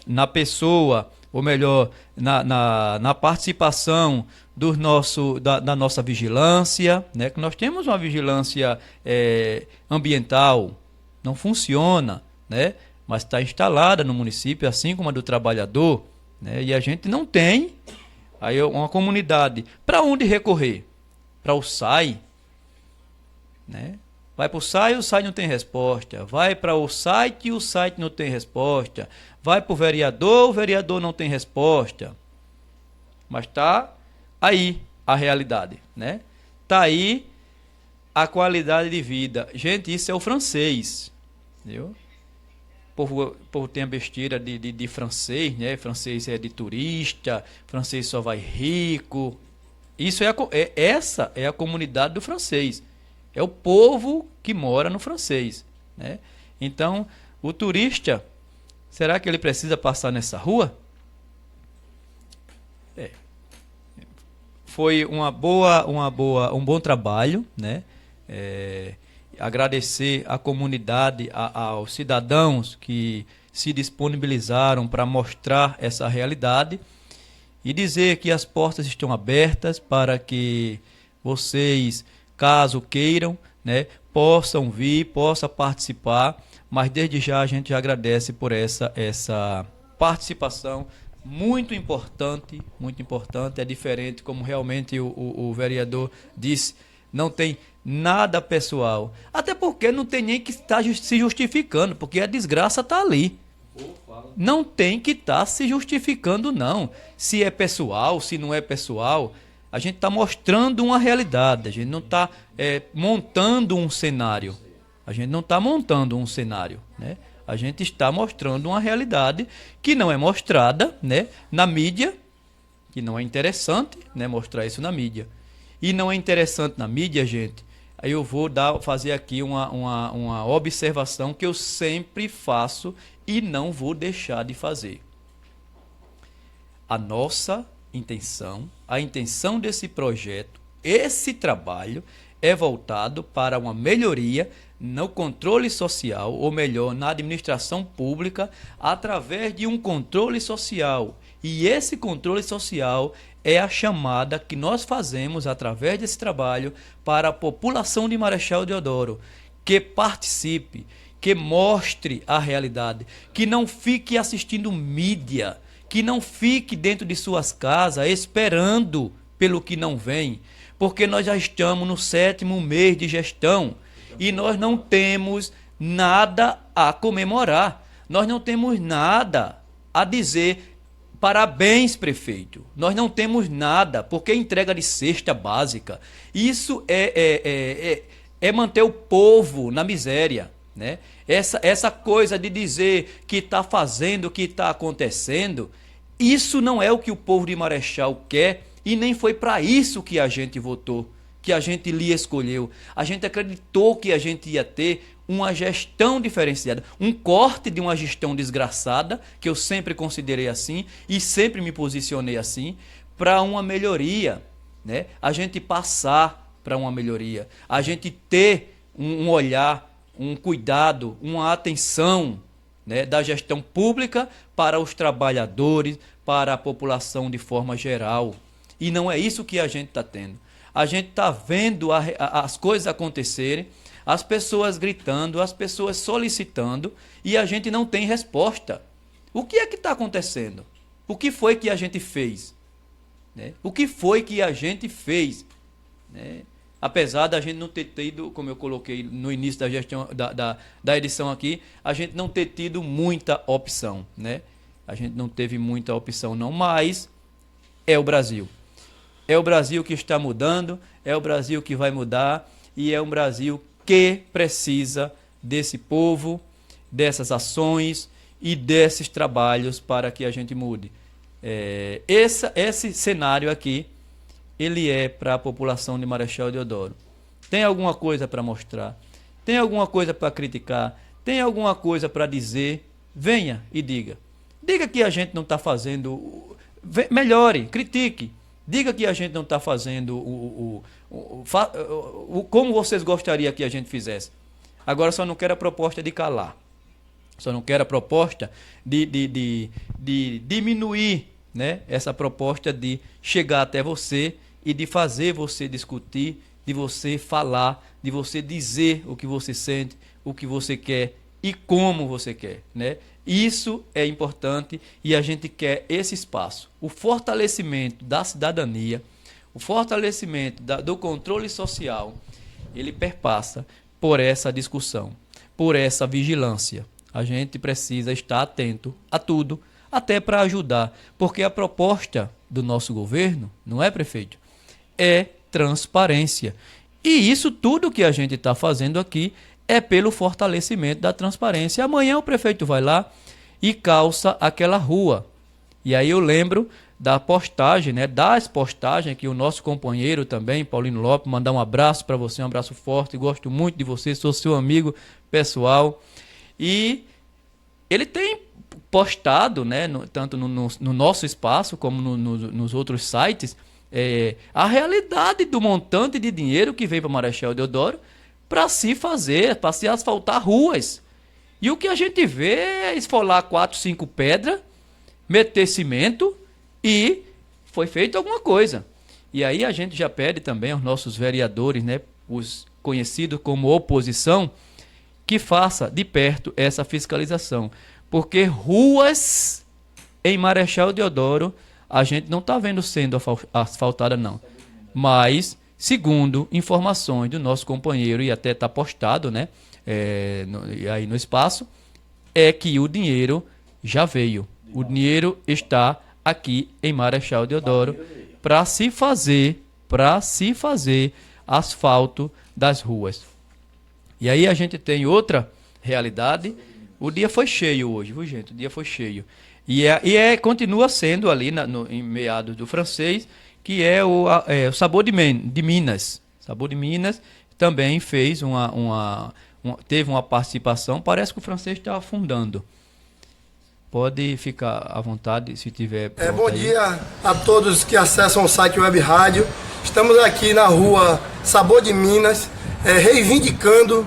na pessoa, ou melhor, na participação da nossa vigilância, né? Que nós temos uma vigilância ambiental, não funciona, né? Mas está instalada no município, assim como a do trabalhador, né? E a gente não tem aí uma comunidade. Para onde recorrer? Para o SAI, né? Vai para o SAI não tem resposta. Vai para o site não tem resposta. Vai para o vereador não tem resposta. Mas está aí a realidade, né? Está aí a qualidade de vida. Gente, isso é o francês, viu? O povo tem a besteira de francês, né? Francês é de turista, francês só vai rico. Isso essa é a comunidade do francês. É o povo que mora no francês, né? Então, o turista, será que ele precisa passar nessa rua? Foi um bom trabalho, né? Agradecer à comunidade, aos cidadãos que se disponibilizaram para mostrar essa realidade e dizer que as portas estão abertas para que vocês, caso queiram, né, possam vir, possam participar, mas desde já a gente agradece por essa participação muito importante, é diferente, como realmente o vereador disse, não tem nada pessoal, até porque não tem nem que estar se justificando, porque a desgraça está ali. Não tem que estar se justificando, não. Se é pessoal, se não é pessoal, a gente está mostrando uma realidade, a gente não está montando um cenário. Né? A gente está mostrando uma realidade que não é mostrada, né, na mídia, que não é interessante, né, mostrar isso na mídia. E não é interessante na mídia, gente, aí eu vou fazer aqui uma observação que eu sempre faço e não vou deixar de fazer. A nossa intenção, a intenção desse projeto, esse trabalho é voltado para uma melhoria no controle social, ou melhor, na administração pública, através de um controle social. E esse controle social é a chamada que nós fazemos através desse trabalho para a população de Marechal Deodoro, que participe, que mostre a realidade, que não fique assistindo mídia, que não fique dentro de suas casas esperando pelo que não vem, porque nós já estamos no 7º mês de gestão e nós não temos nada a comemorar, nós não temos nada a dizer. Parabéns, prefeito. Nós não temos nada, porque entrega de cesta básica. Isso é manter o povo na miséria, né? Essa coisa de dizer que está fazendo, que está acontecendo, isso não é o que o povo de Marechal quer e nem foi para isso que a gente votou, que a gente lhe escolheu. A gente acreditou que a gente ia ter uma gestão diferenciada, um corte de uma gestão desgraçada, que eu sempre considerei assim e sempre me posicionei assim, para uma melhoria, né? A gente passar para uma melhoria, a gente ter um olhar, um cuidado, uma atenção, né, da gestão pública para os trabalhadores, para a população de forma geral. E não é isso que a gente está tendo. A gente está vendo as coisas acontecerem, as pessoas gritando, as pessoas solicitando, e a gente não tem resposta. O que é que está acontecendo? O que foi que a gente fez? Né? O que foi que a gente fez? Né? Apesar da gente não ter tido, como eu coloquei no início da gestão da edição aqui, a gente não ter tido muita opção. Né? A gente não teve muita opção não, mas é o Brasil. É o Brasil que está mudando, é o Brasil que vai mudar, e é um Brasil que precisa desse povo, dessas ações e desses trabalhos para que a gente mude. Esse cenário aqui, ele é para a população de Marechal Deodoro. Tem alguma coisa para mostrar? Tem alguma coisa para criticar? Tem alguma coisa para dizer? Venha e diga. Diga que a gente não está fazendo... Melhore, critique. Diga que a gente não está fazendo como vocês gostariam que a gente fizesse. Agora só não quero a proposta de calar. Só não quero a proposta de diminuir, né, essa proposta de chegar até você e de fazer você discutir, de você falar, de você dizer o que você sente, o que você quer e como você quer, né? Isso é importante e a gente quer esse espaço. O fortalecimento da cidadania, o fortalecimento do controle social, ele perpassa por essa discussão, por essa vigilância. A gente precisa estar atento a tudo, até para ajudar, porque a proposta do nosso governo, não é, prefeito? É transparência. E isso tudo que a gente está fazendo aqui é pelo fortalecimento da transparência. Amanhã o prefeito vai lá e calça aquela rua. E aí eu lembro da postagem, né, das postagens que o nosso companheiro também, Paulino Lopes, mandar um abraço para você, um abraço forte, gosto muito de você, sou seu amigo pessoal. E ele tem postado, né, tanto no nosso espaço como nos outros sites, a realidade do montante de dinheiro que vem para Marechal Deodoro para se fazer, para se asfaltar ruas. E o que a gente vê é esfolar 4, 5 pedras, meter cimento e foi feito alguma coisa. E aí a gente já pede também aos nossos vereadores, né, os conhecidos como oposição, que faça de perto essa fiscalização. Porque ruas em Marechal Deodoro a gente não está vendo sendo asfaltada não. Mas, segundo informações do nosso companheiro, e até está postado, né, aí no espaço, é que o dinheiro já veio. O dinheiro está aqui em Marechal Deodoro para se fazer asfalto das ruas. E aí a gente tem outra realidade. O dia foi cheio hoje, viu, gente? O dia foi cheio. E continua sendo ali em meados do Francês, que é o Sabor de Minas. Sabor de Minas também fez teve uma participação. Parece que o Francês está afundando. Pode ficar à vontade se tiver. Bom dia a todos que acessam o site Web Rádio. Estamos aqui na rua Sabor de Minas, reivindicando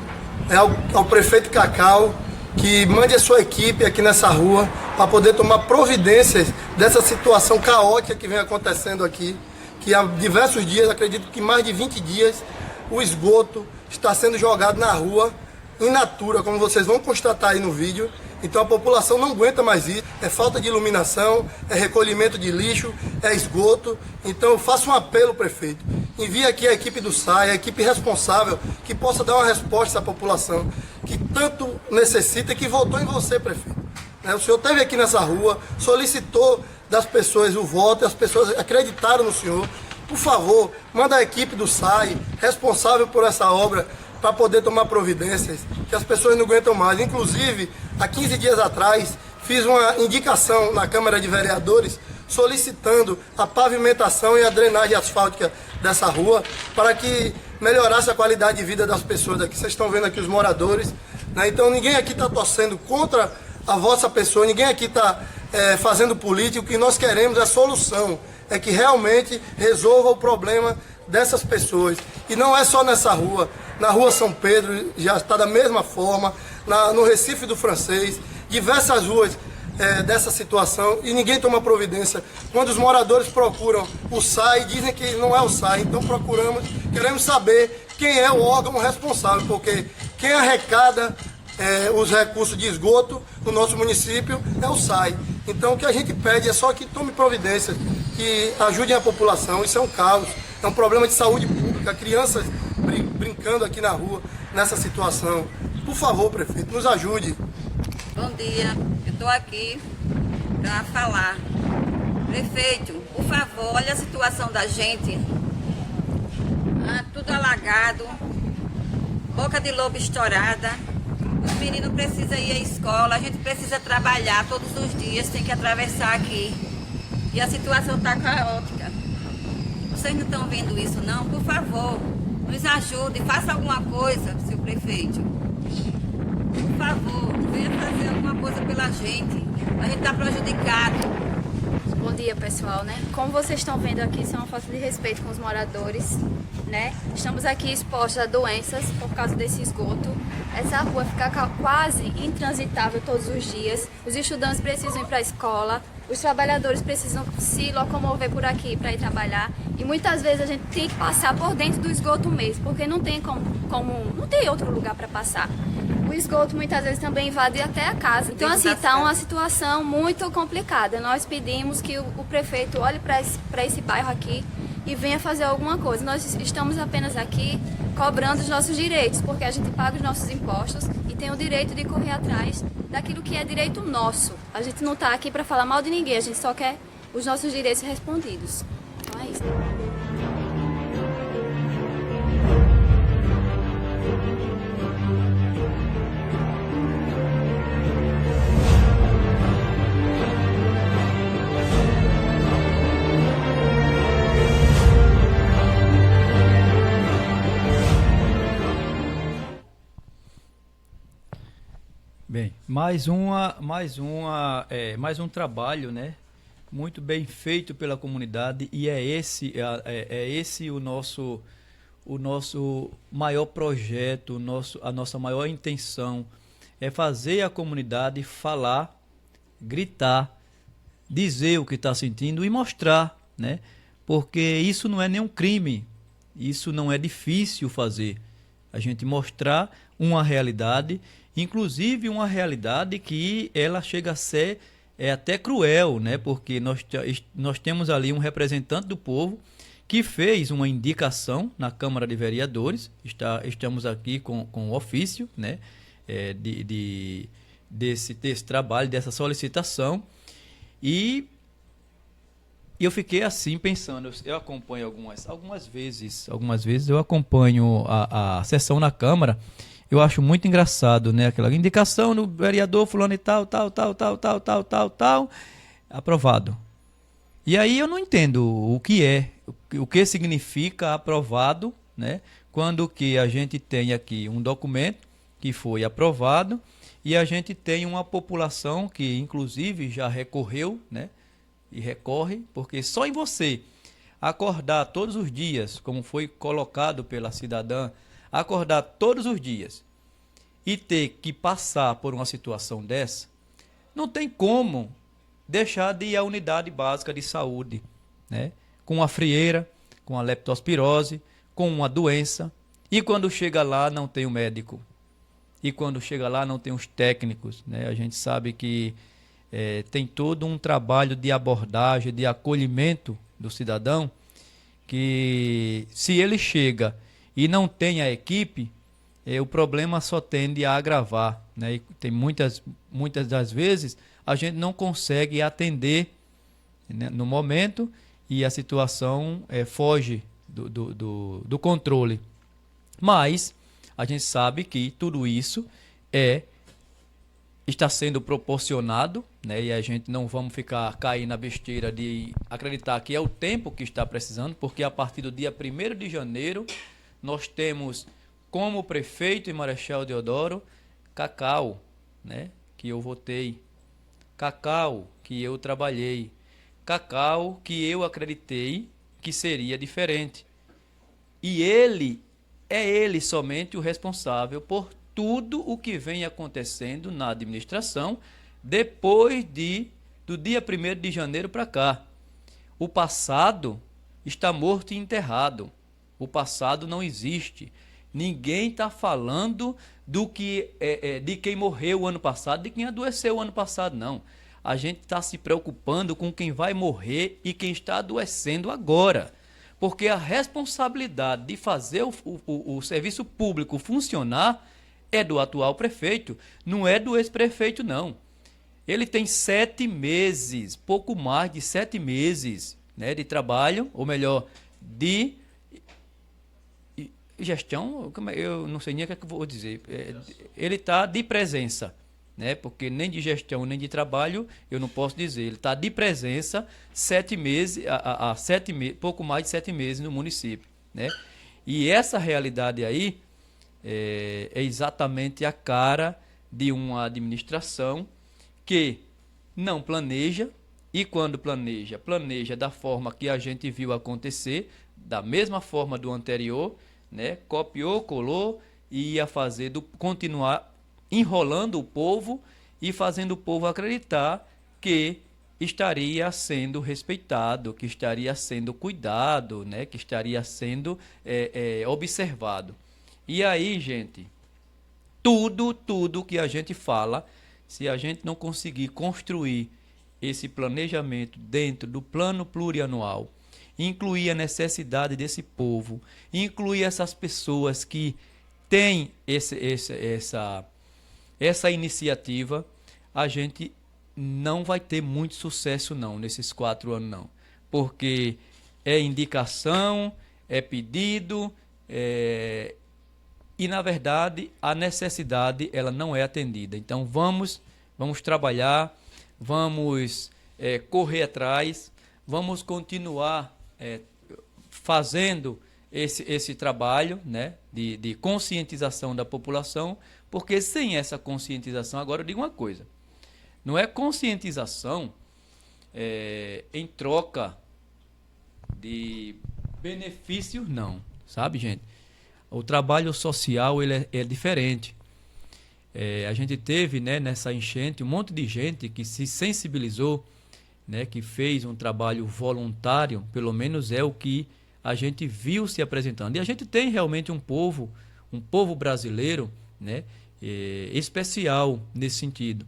ao prefeito Cacau que mande a sua equipe aqui nessa rua para poder tomar providências dessa situação caótica que vem acontecendo aqui, que há diversos dias, acredito que mais de 20 dias, o esgoto está sendo jogado na rua, in natura, como vocês vão constatar aí no vídeo. Então a população não aguenta mais isso, é falta de iluminação, é recolhimento de lixo, é esgoto. Então eu faço um apelo, prefeito, envie aqui a equipe do SAI, a equipe responsável, que possa dar uma resposta à população, que tanto necessita e que votou em você, prefeito. O senhor esteve aqui nessa rua, solicitou das pessoas o voto, as pessoas acreditaram no senhor. Por favor, manda a equipe do SAI, responsável por essa obra, para poder tomar providências, que as pessoas não aguentam mais. Inclusive, há 15 dias atrás, fiz uma indicação na Câmara de Vereadores solicitando a pavimentação e a drenagem asfáltica dessa rua para que melhorasse a qualidade de vida das pessoas aqui. Vocês estão vendo aqui os moradores, né? Então ninguém aqui está torcendo contra a vossa pessoa, ninguém aqui está fazendo política. O que nós queremos é solução, é que realmente resolva o problema dessas pessoas. E não é só nessa rua, na rua São Pedro já está da mesma forma, no Recife do Francês, diversas ruas dessa situação, e ninguém toma providência. Quando os moradores procuram o SAI, dizem que não é o SAI, então queremos saber quem é o órgão responsável, porque quem arrecada os recursos de esgoto no nosso município é o SAI. Então o que a gente pede é só que tome providências, que ajudem a população. Isso é um caos, é um problema de saúde pública, crianças brincando aqui na rua nessa situação. Por favor, prefeito, nos ajude. Bom dia, eu estou aqui para falar. Prefeito, por favor, olha a situação da gente. Tudo alagado, boca de lobo estourada. Os meninos precisam ir à escola, a gente precisa trabalhar todos os dias, tem que atravessar aqui. E a situação está caótica. Vocês não estão vendo isso não? Por favor, nos ajude, faça alguma coisa, seu prefeito. Por favor, venha fazer alguma coisa pela gente. A gente está prejudicado. Bom dia, pessoal, né? Como vocês estão vendo aqui, isso é uma falta de respeito com os moradores, né? Estamos aqui expostos a doenças por causa desse esgoto. Essa rua fica quase intransitável todos os dias. Os estudantes precisam ir para a escola, os trabalhadores precisam se locomover por aqui para ir trabalhar. E muitas vezes a gente tem que passar por dentro do esgoto mesmo, porque não tem não tem outro lugar para passar. O esgoto muitas vezes também invade até a casa. Então assim, está uma situação muito complicada. Nós pedimos que o prefeito olhe para esse bairro aqui e venha fazer alguma coisa. Nós estamos apenas aqui cobrando os nossos direitos, porque a gente paga os nossos impostos e tem o direito de correr atrás daquilo que é direito nosso. A gente não está aqui para falar mal de ninguém, a gente só quer os nossos direitos respondidos. Então é isso. Bem, mais um trabalho, né? Muito bem feito pela comunidade, e é esse o nosso maior projeto, a nossa maior intenção é fazer a comunidade falar, gritar, dizer o que está sentindo e mostrar, né? Porque isso não é nenhum crime, isso não é difícil fazer. A gente mostrar uma realidade, inclusive uma realidade que ela chega a ser até cruel, né? Porque nós temos ali um representante do povo que fez uma indicação na Câmara de Vereadores. Estamos aqui com o ofício, né? Desse trabalho, dessa solicitação. E eu fiquei assim pensando, eu acompanho algumas vezes eu acompanho a sessão na Câmara. Eu acho muito engraçado, né? Aquela indicação no vereador fulano e tal, aprovado. E aí eu não entendo o que significa aprovado, né? Quando que a gente tem aqui um documento que foi aprovado e a gente tem uma população que inclusive já recorreu, né? E recorre, porque só em você acordar todos os dias, como foi colocado pela cidadã, acordar todos os dias e ter que passar por uma situação dessa, não tem como deixar de ir à unidade básica de saúde, né? Com a frieira, com a leptospirose, com uma doença, e quando chega lá não tem o médico, e quando chega lá não tem os técnicos, né? A gente sabe que tem todo um trabalho de abordagem, de acolhimento do cidadão, que se ele chega e não tem a equipe, o problema só tende a agravar, né? E tem muitas das vezes a gente não consegue atender, né, no momento, e a situação foge do controle. Mas a gente sabe que tudo isso está sendo proporcionado, né? E a gente não vamos cair na besteira de acreditar que é o tempo que está precisando, porque a partir do dia 1º de janeiro nós temos como prefeito em Marechal Deodoro Cacau, né? Que eu votei, Cacau que eu trabalhei, Cacau que eu acreditei que seria diferente. E ele somente o responsável por tudo o que vem acontecendo na administração depois do dia 1º de janeiro para cá. O passado está morto e enterrado. O passado não existe. Ninguém está falando de quem morreu o ano passado, de quem adoeceu o ano passado, não. A gente está se preocupando com quem vai morrer e quem está adoecendo agora. Porque a responsabilidade de fazer o serviço público funcionar é do atual prefeito, não é do ex-prefeito, não. Ele tem 7 meses, pouco mais de 7 meses, né, de trabalho, ou melhor, de gestão, eu não sei nem o que é que eu vou dizer. Ele está de presença, né, porque nem de gestão nem de trabalho eu não posso dizer. Ele está de presença 7 meses, pouco mais de 7 meses no município, né? E essa realidade aí é exatamente a cara de uma administração que não planeja, e quando planeja da forma que a gente viu acontecer, da mesma forma do anterior, né? Copiou, colou e ia continuar enrolando o povo e fazendo o povo acreditar que estaria sendo respeitado, que estaria sendo cuidado, né? Que estaria sendo observado. E aí, gente, tudo que a gente fala, se a gente não conseguir construir esse planejamento dentro do plano plurianual, incluir a necessidade desse povo, incluir essas pessoas que têm essa iniciativa, a gente não vai ter muito sucesso não, nesses 4 anos não. Porque é indicação, é pedido, e na verdade a necessidade ela não é atendida. Então vamos trabalhar, vamos correr atrás, vamos continuar fazendo esse trabalho, né, de conscientização da população, porque sem essa conscientização, agora eu digo uma coisa, não é conscientização em troca de benefícios não, sabe, gente? O trabalho social ele é diferente. A gente teve, né, nessa enchente um monte de gente que se sensibilizou, né, que fez um trabalho voluntário, pelo menos é o que a gente viu se apresentando. E a gente tem realmente um povo brasileiro, né, especial nesse sentido.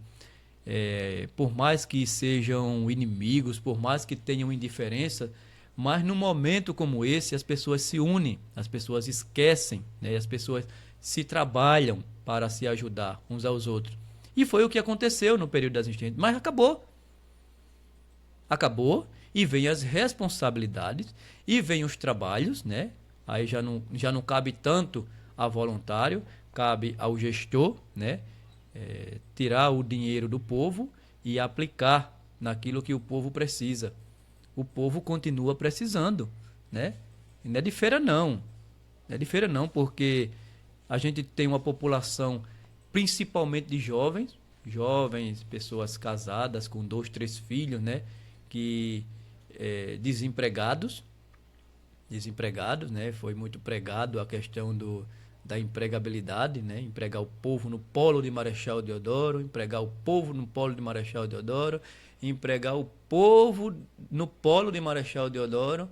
Por mais que sejam inimigos, por mais que tenham indiferença, mas num momento como esse as pessoas se unem, as pessoas esquecem, né, as pessoas se trabalham para se ajudar uns aos outros. E foi o que aconteceu no período das enchentes. Mas acabou e vem as responsabilidades e vem os trabalhos, né? Aí já não cabe tanto a voluntário, cabe ao gestor, né? Tirar o dinheiro do povo e aplicar naquilo que o povo precisa. O povo continua precisando, né? E não é de feira não, porque a gente tem uma população principalmente de jovens, pessoas casadas com 2, 3 filhos, né? Que desempregados, né? Foi muito pregado a questão da empregabilidade, né? Empregar o povo no polo de Marechal Deodoro, empregar o povo no polo de Marechal Deodoro, empregar o povo no polo de Marechal Deodoro,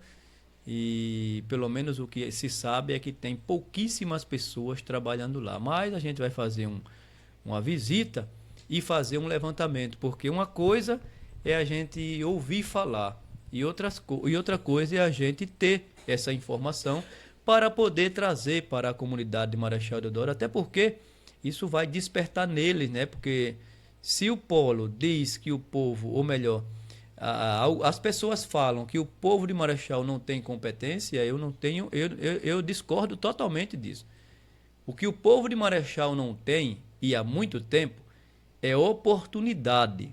e pelo menos o que se sabe é que tem pouquíssimas pessoas trabalhando lá. Mas a gente vai fazer uma visita e fazer um levantamento, porque uma coisa é a gente ouvir falar e outra coisa é a gente ter essa informação para poder trazer para a comunidade de Marechal Deodoro, até porque isso vai despertar neles, né? Porque se o polo diz que o povo, ou melhor, as pessoas falam que o povo de Marechal não tem competência, eu discordo totalmente disso. O que o povo de Marechal não tem, e há muito tempo, é oportunidade.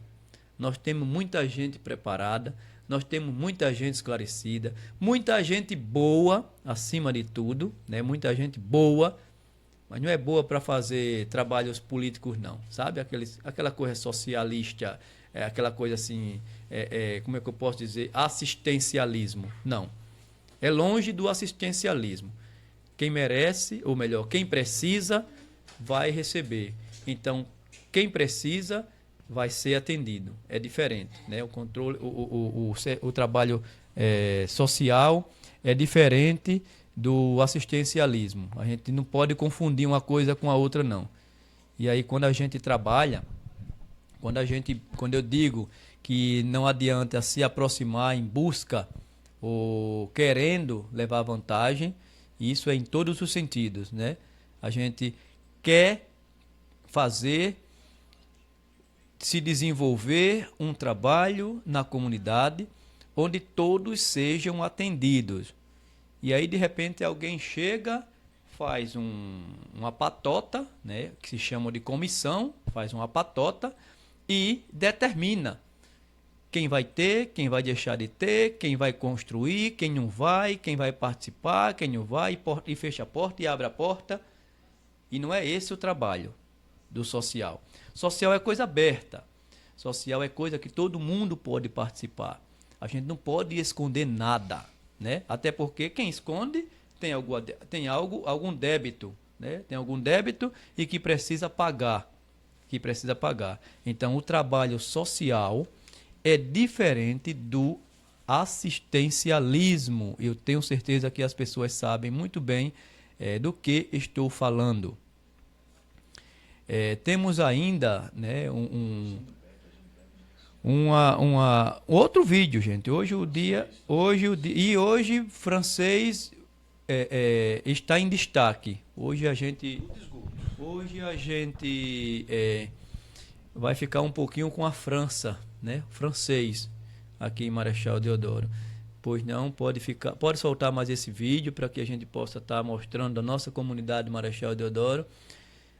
Nós temos muita gente preparada, nós temos muita gente esclarecida, muita gente boa, acima de tudo, né? Muita gente boa, mas não é boa para fazer trabalhos políticos, não, sabe? Aquela coisa socialista, aquela coisa assim, como é que eu posso dizer? Assistencialismo. Não. É longe do assistencialismo. Quem merece, ou melhor, quem precisa, vai receber. Então, quem precisa vai ser atendido. É diferente, né? O controle, o trabalho social é diferente do assistencialismo. A gente não pode confundir uma coisa com a outra, não. E aí, quando a gente trabalha, quando eu digo que não adianta se aproximar em busca ou querendo levar vantagem, isso é em todos os sentidos, né? A gente quer fazer, se desenvolver um trabalho na comunidade onde todos sejam atendidos. E aí, de repente, alguém chega, faz uma patota, né, que se chama de comissão, faz uma patota e determina quem vai ter, quem vai deixar de ter, quem vai construir, quem não vai, quem vai participar, quem não vai, e fecha a porta e abre a porta. E não é esse o trabalho do social. Social é coisa aberta. Social é coisa que todo mundo pode participar. A gente não pode esconder nada, né? Até porque quem esconde tem algum débito, né? Tem algum débito e que precisa pagar. Então, o trabalho social é diferente do assistencialismo. Eu tenho certeza que as pessoas sabem muito bem do que estou falando. Temos ainda, né, outro vídeo, gente. Hoje francês está em destaque. Hoje a gente vai ficar um pouquinho com a França, né? Francês aqui em Marechal Deodoro. Pois não, pode soltar mais esse vídeo para que a gente possa estar mostrando a nossa comunidade de Marechal Deodoro.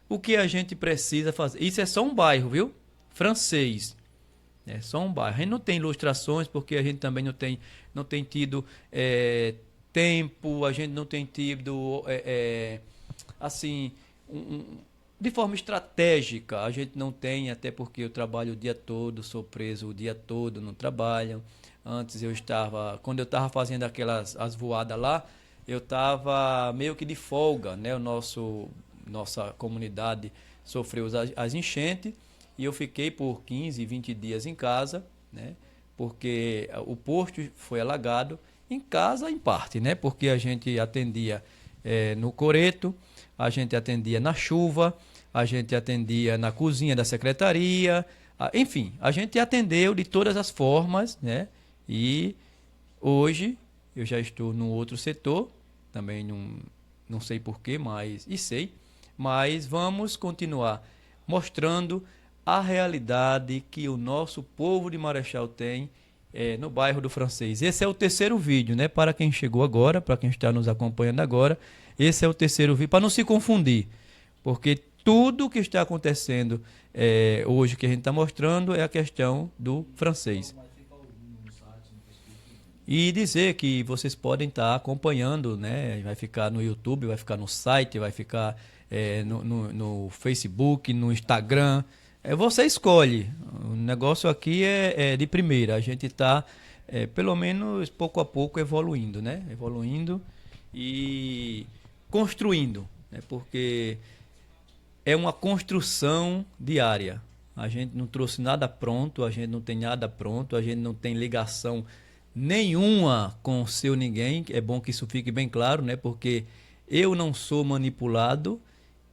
O que a gente precisa fazer? Isso é só um bairro, viu? Francês. É só um bairro. A gente não tem ilustrações porque a gente também não tem tido tempo, a gente não tem tido assim, de forma estratégica. A gente não tem, até porque eu trabalho o dia todo, sou preso o dia todo, não trabalho. Antes quando eu estava fazendo as voadas lá, eu estava meio que de folga, né? Nossa comunidade sofreu as enchentes e eu fiquei por 15, 20 dias em casa, né? Porque o posto foi alagado, em casa em parte, né? Porque a gente atendia no coreto, a gente atendia na chuva, a gente atendia na cozinha da secretaria, enfim, a gente atendeu de todas as formas, né? E hoje eu já estou no outro setor, também não sei porquê, mas vamos continuar mostrando a realidade que o nosso povo de Marechal tem no bairro do Francês. Esse é o terceiro vídeo, né? Para quem chegou agora, para quem está nos acompanhando agora, esse é o terceiro vídeo, para não se confundir, porque tudo que está acontecendo hoje que a gente está mostrando é a questão do Francês. E dizer que vocês podem estar acompanhando, né? Vai ficar no YouTube, vai ficar no site, vai ficar no Facebook, no Instagram. Você escolhe. O negócio aqui é de primeira. A gente está, pelo menos, pouco a pouco evoluindo, né? Evoluindo e construindo. né? Porque é uma construção diária. A gente não trouxe nada pronto, a gente não tem nada pronto, a gente não tem ligação nenhuma com o seu ninguém. É bom que isso fique bem claro, né? Porque eu não sou manipulado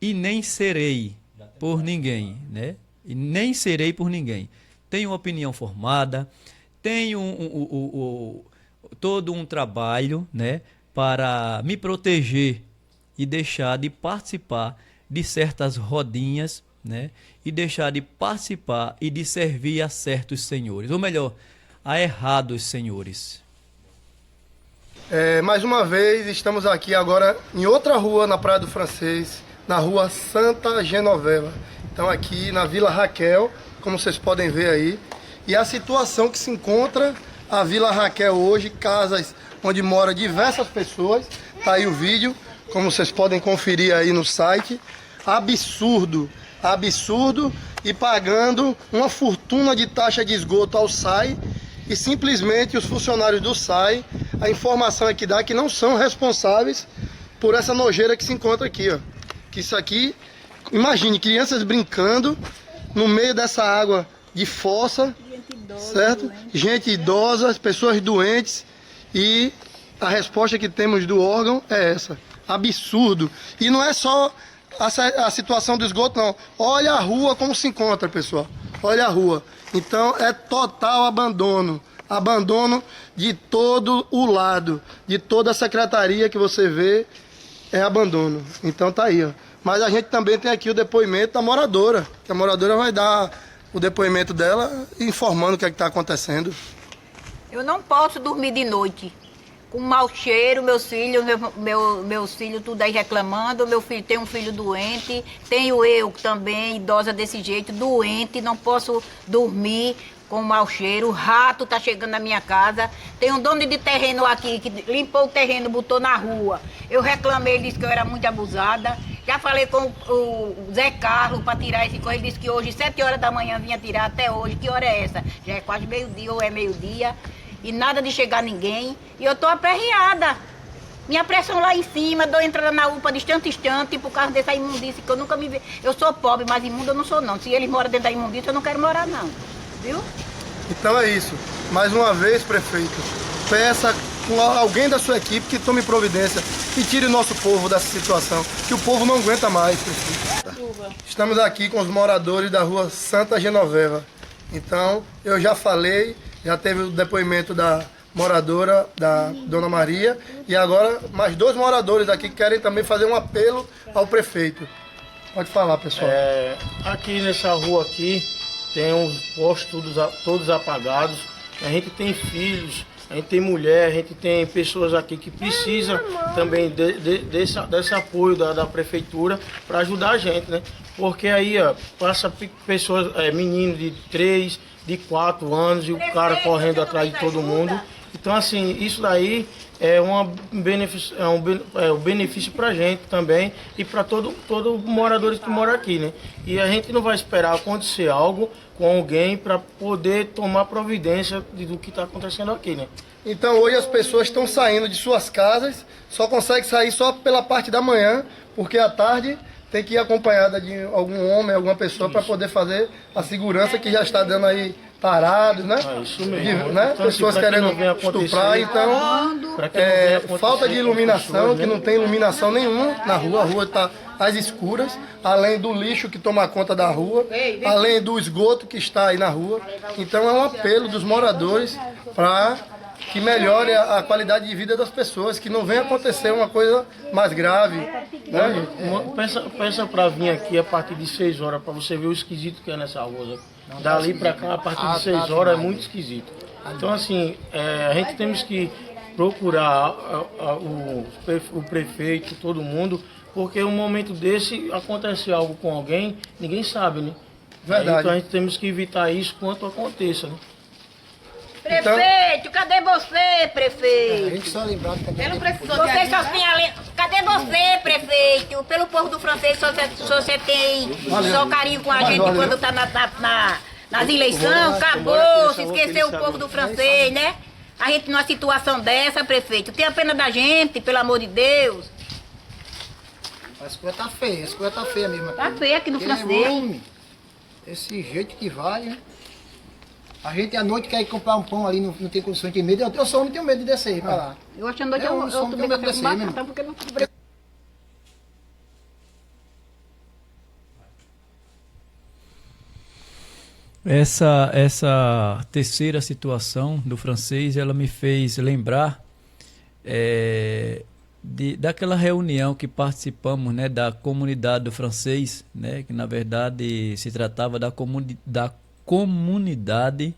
e nem serei por ninguém, né? E nem serei por ninguém. Tenho opinião formada, tenho todo um trabalho, né, para me proteger e deixar de participar de certas rodinhas, né, e deixar de participar e de servir a certos senhores, ou melhor, a errados senhores. Mais uma vez, estamos aqui agora em outra rua na Praia do Francês, na rua Santa Genoveva. Então aqui na Vila Raquel, como vocês podem ver aí, e a situação que se encontra a Vila Raquel hoje, casas onde mora diversas pessoas, tá aí o vídeo, como vocês podem conferir aí no site, absurdo, e pagando uma fortuna de taxa de esgoto ao SAI, e simplesmente os funcionários do SAI, a informação é que dá que não são responsáveis por essa nojeira que se encontra aqui, ó. Que isso aqui, imagine, crianças brincando no meio dessa água de fossa, certo? Gente idosa, pessoas doentes, e a resposta que temos do órgão é essa, absurdo. E não é só a situação do esgoto, não. Olha a rua como se encontra, pessoal. Olha a rua. Então é total abandono. Abandono de todo o lado, de toda a secretaria que você vê, é abandono. Então tá aí, ó. Mas a gente também tem aqui o depoimento da moradora, que a moradora vai dar o depoimento dela informando o que é que está acontecendo. Eu não posso dormir de noite com mau cheiro, meus filhos tudo aí reclamando, meu filho tem um filho doente, tenho eu também, idosa desse jeito, doente, não posso dormir com mau cheiro, o rato tá chegando na minha casa, tem um dono de terreno aqui que limpou o terreno, botou na rua, eu reclamei, ele disse que eu era muito abusada, já falei com o Zé Carlos para tirar esse coisa, ele disse que hoje 7 horas da manhã vinha tirar até hoje, que hora é essa? Já é quase meio-dia ou é meio-dia, e nada de chegar ninguém, e eu tô aperreada. Minha pressão lá em cima, dou entrada na UPA de instante por causa dessa imundícia que eu nunca me vi. Eu sou pobre, mas imunda eu não sou não. Se eles moram dentro da imundícia, eu não quero morar não. Viu? Então é isso. Mais uma vez, prefeito, peça com alguém da sua equipe que tome providência e tire o nosso povo dessa situação, que o povo não aguenta mais, prefeito. Estamos aqui com os moradores da rua Santa Genoveva. Então, eu já falei, já teve o depoimento da moradora, da Dona Maria, e agora mais 2 moradores aqui que querem também fazer um apelo ao prefeito. Pode falar, pessoal. Aqui nessa rua aqui tem uns postos todos apagados, a gente tem filhos, a gente tem mulher, a gente tem pessoas aqui que precisam também desse apoio da prefeitura para ajudar a gente, né? Porque aí, ó, passa pessoas, meninos de 3, de 4 anos e o cara correndo atrás de todo mundo. Então, assim, isso daí é um benefício para a gente também e para todo morador que mora aqui, né? E a gente não vai esperar acontecer algo com alguém para poder tomar providência do que está acontecendo aqui, né? Então, hoje as pessoas estão saindo de suas casas, só conseguem sair só pela parte da manhã, porque à tarde tem que ir acompanhada de algum homem, alguma pessoa para poder fazer a segurança que já está dando aí parados, né? Isso mesmo. Né? Então, pessoas querendo estuprar, então falta de iluminação, que não tem iluminação nenhuma na rua, a rua está às escuras, além do lixo que toma conta da rua, além do esgoto que está aí na rua. Então é um apelo dos moradores para que melhore a qualidade de vida das pessoas, que não venha acontecer uma coisa mais grave. Né? Pensa para vir aqui a partir de 6 horas, para você ver o esquisito que é nessa rua. Dali para cá, a partir de 6 horas, é muito esquisito. Então, assim, a gente temos que procurar o prefeito, todo mundo, porque um momento desse, acontecer algo com alguém, ninguém sabe, né? Verdade. Então a gente temos que evitar isso quanto aconteça, né? Prefeito, cadê você, prefeito? A gente só lembrar que Você só tem ali. Cadê você, prefeito? Pelo povo do francês, só você tem só carinho com a gente quando tá nas eleições. Acabou, se esqueceu o povo do francês, né? A gente numa situação dessa, prefeito, tenha pena da gente, pelo amor de Deus. As coisas tá feia, mesmo. Tá feia aqui no Porque, francês. homem, esse jeito que vai, né? A gente à noite quer ir comprar um pão ali, não tem condições, tem medo. Eu só não tenho medo de descer pra lá. Eu acho que à noite eu só não tomei tenho medo de café com descer, batata mesmo. porque não Essa terceira situação do francês, ela me fez lembrar daquela reunião que participamos, né, da comunidade do francês, né, que na verdade se tratava da comunidade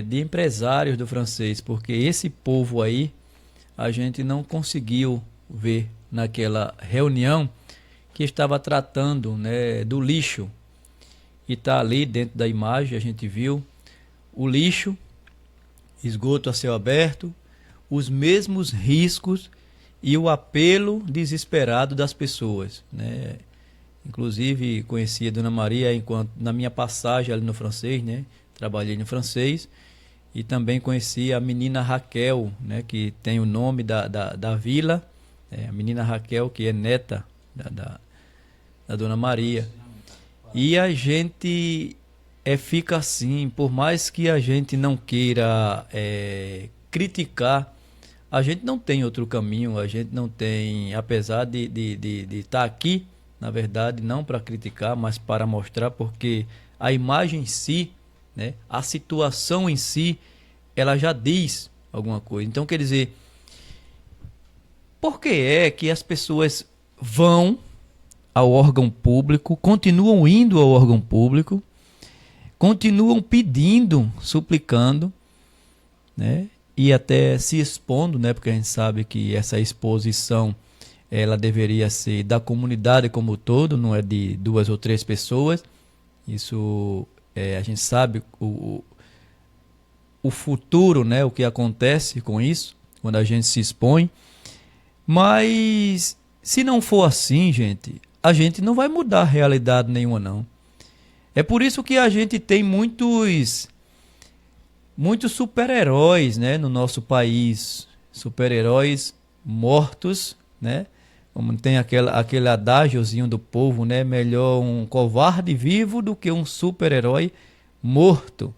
de empresários do francês, porque esse povo aí a gente não conseguiu ver naquela reunião que estava tratando, né, do lixo. E está ali dentro da imagem, a gente viu o lixo, esgoto a céu aberto, os mesmos riscos e o apelo desesperado das pessoas, né? Inclusive conheci a Dona Maria enquanto na minha passagem ali no francês, né? Trabalhei no francês, e também conheci a menina Raquel, né? Que tem o nome da vila, a menina Raquel, que é neta da Dona Maria. E a gente fica assim, por mais que a gente não queira criticar, a gente não tem outro caminho, a gente não tem, apesar de estar aqui, na verdade, não para criticar, mas para mostrar, porque a imagem em si, né, a situação em si, ela já diz alguma coisa. Então, quer dizer, por que é que as pessoas vão ao órgão público, continuam indo ao órgão público, continuam pedindo, suplicando, né, e até se expondo, né, porque a gente sabe que essa exposição ela deveria ser da comunidade como um todo, não é de 2 ou 3 pessoas. Isso a gente sabe o futuro, né, o que acontece com isso quando a gente se expõe. Mas se não for assim, gente, a gente não vai mudar realidade nenhuma, não. É por isso que a gente tem muitos super-heróis, né, no nosso país. Super-heróis mortos, né? Como tem aquele adágiozinho do povo, né? Melhor um covarde vivo do que um super-herói morto.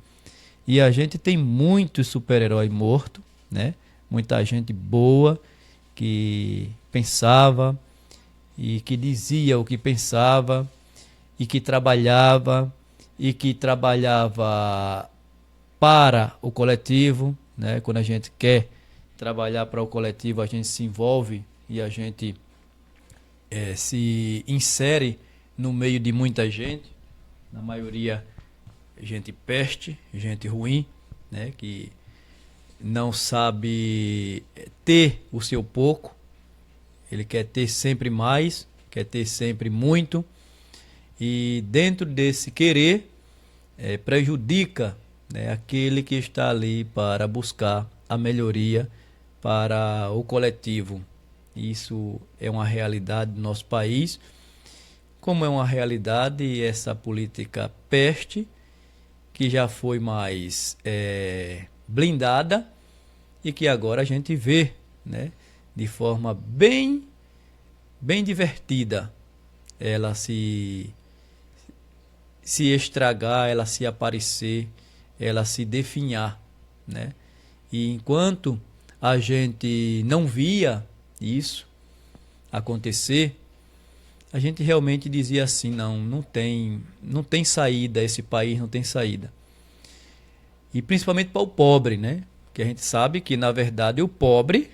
E a gente tem muitos super-heróis mortos, né? Muita gente boa que pensava e que dizia o que pensava e que trabalhava para o coletivo, né? Quando a gente quer trabalhar para o coletivo, a gente se envolve e a gente se insere no meio de muita gente, na maioria gente peste, gente ruim, né? Que não sabe ter o seu pouco. Ele quer ter sempre mais, quer ter sempre muito, e dentro desse querer prejudica, né, aquele que está ali para buscar a melhoria para o coletivo. Isso é uma realidade do nosso país, como é uma realidade essa política peste, que já foi mais blindada e que agora a gente vê, né, de forma bem divertida, ela se estragar, ela se aparecer, ela se definhar, né? E enquanto a gente não via isso acontecer, a gente realmente dizia assim, não tem saída, esse país não tem saída. E principalmente para o pobre, né? Que a gente sabe que, na verdade, o pobre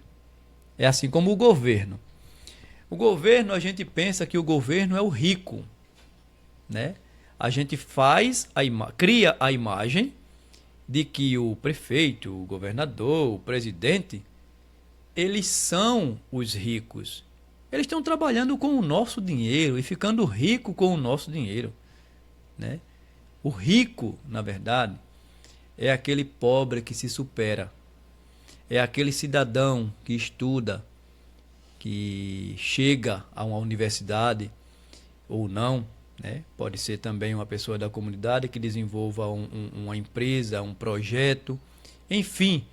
é assim como o governo. O governo, a gente pensa que o governo é o rico, né? A gente cria a imagem de que o prefeito, o governador, o presidente, eles são os ricos. Eles estão trabalhando com o nosso dinheiro e ficando rico com o nosso dinheiro, né? O rico, na verdade, é aquele pobre que se supera. É aquele cidadão que estuda, que chega a uma universidade ou não, né? Pode ser também uma pessoa da comunidade que desenvolva uma empresa, um projeto, enfim,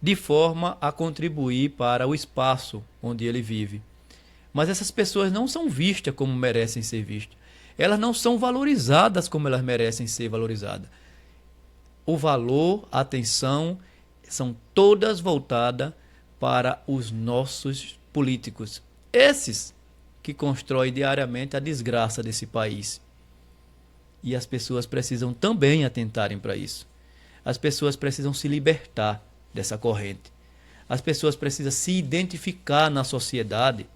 de forma a contribuir para o espaço onde ele vive. Mas essas pessoas não são vistas como merecem ser vistas. Elas não são valorizadas como elas merecem ser valorizadas. O valor, a atenção, são todas voltadas para os nossos políticos. Esses que constroem diariamente a desgraça desse país. E as pessoas precisam também atentarem para isso. As pessoas precisam se libertar dessa corrente. As pessoas precisam se identificar na sociedade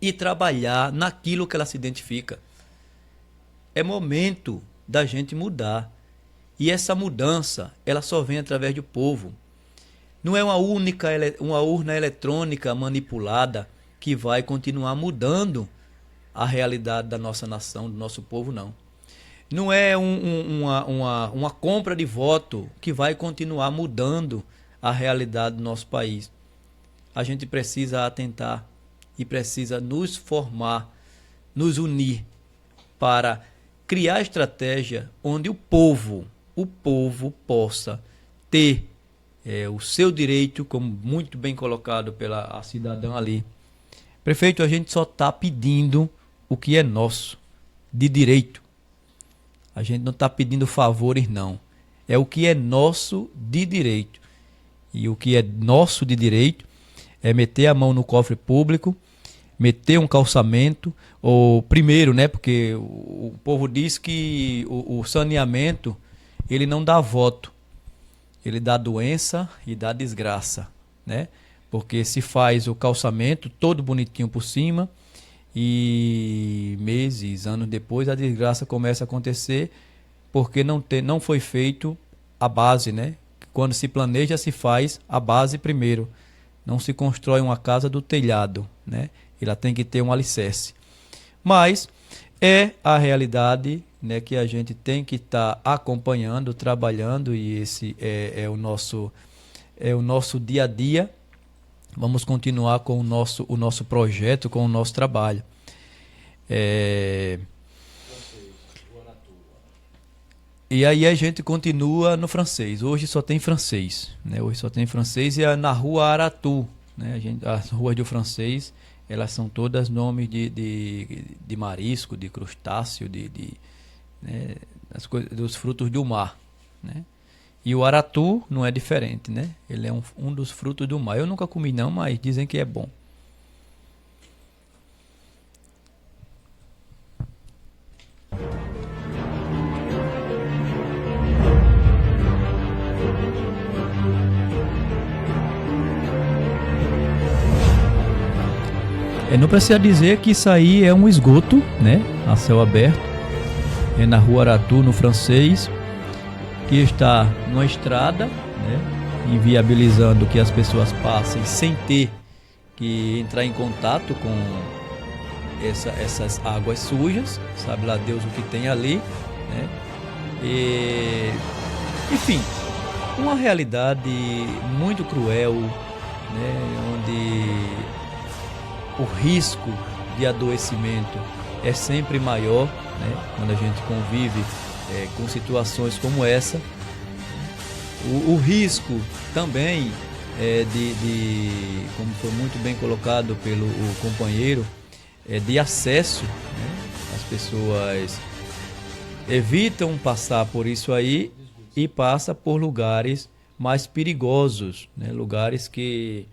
e trabalhar naquilo que ela se identifica. É momento da gente mudar. E essa mudança, ela só vem através do povo. Não é uma urna eletrônica manipulada que vai continuar mudando a realidade da nossa nação, do nosso povo, não. Não é uma compra de voto que vai continuar mudando a realidade do nosso país. A gente precisa atentar e precisa nos formar, nos unir para criar estratégia onde o povo possa ter o seu direito, como muito bem colocado pela cidadã ali. Prefeito, a gente só está pedindo o que é nosso, de direito. A gente não está pedindo favores, não. É o que é nosso de direito. E o que é nosso de direito é meter a mão no cofre público, meter um calçamento, ou primeiro, né, porque o povo diz que o saneamento, ele não dá voto, ele dá doença e dá desgraça, né? Porque se faz o calçamento todo bonitinho por cima e meses, anos depois a desgraça começa a acontecer porque não foi feito a base, né? Quando se planeja, se faz a base primeiro. Não se constrói uma casa do telhado, né? Ela tem que ter um alicerce. Mas é a realidade, né, que a gente tem que estar acompanhando, trabalhando, e esse é o nosso dia a dia. Vamos continuar com o nosso projeto, com o nosso trabalho. E aí a gente continua no francês. Hoje só tem francês, né? Hoje só tem francês e é na Rua Aratu, né? As ruas do francês, elas são todas nomes de marisco, de crustáceo, né? Dos frutos do mar, né? E o aratu não é diferente, né? Ele é um dos frutos do mar. Eu nunca comi não, mas dizem que é bom. Não precisa dizer que isso aí é um esgoto, né, a céu aberto. É na Rua Aratu, no francês, que está numa estrada, né, inviabilizando que as pessoas passem sem ter que entrar em contato com essas águas sujas, sabe lá Deus o que tem ali, né? Enfim, uma realidade muito cruel, né, onde o risco de adoecimento é sempre maior, né, quando a gente convive com situações como essa. O risco também como foi muito bem colocado pelo companheiro, de acesso, né? As pessoas evitam passar por isso aí e passam por lugares mais perigosos, né? Lugares que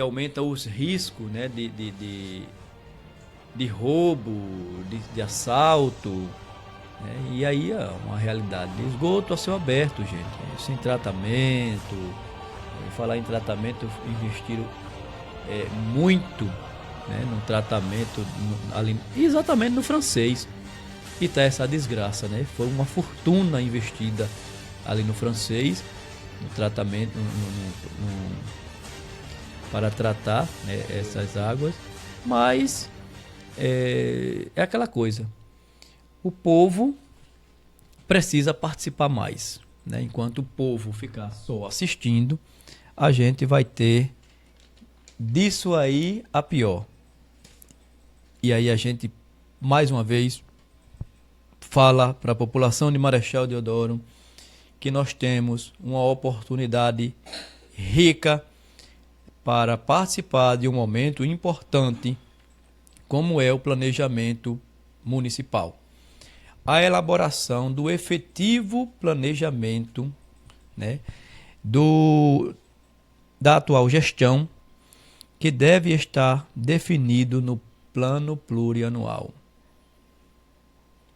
aumenta os riscos, né, de roubo, de assalto, né? E aí é uma realidade de esgoto a céu aberto, gente, sem tratamento. Falar em tratamento, investiram muito, né, no tratamento ali, exatamente no francês, e tá essa desgraça, né? Foi uma fortuna investida ali no francês, no tratamento, para tratar, né, essas águas, mas é aquela coisa, o povo precisa participar mais, né? Enquanto o povo ficar só assistindo, a gente vai ter disso aí a pior. E aí a gente, mais uma vez, fala para a população de Marechal Deodoro que nós temos uma oportunidade rica para participar de um momento importante, como é o planejamento municipal. A elaboração do efetivo planejamento, né, da atual gestão, que deve estar definido no plano plurianual.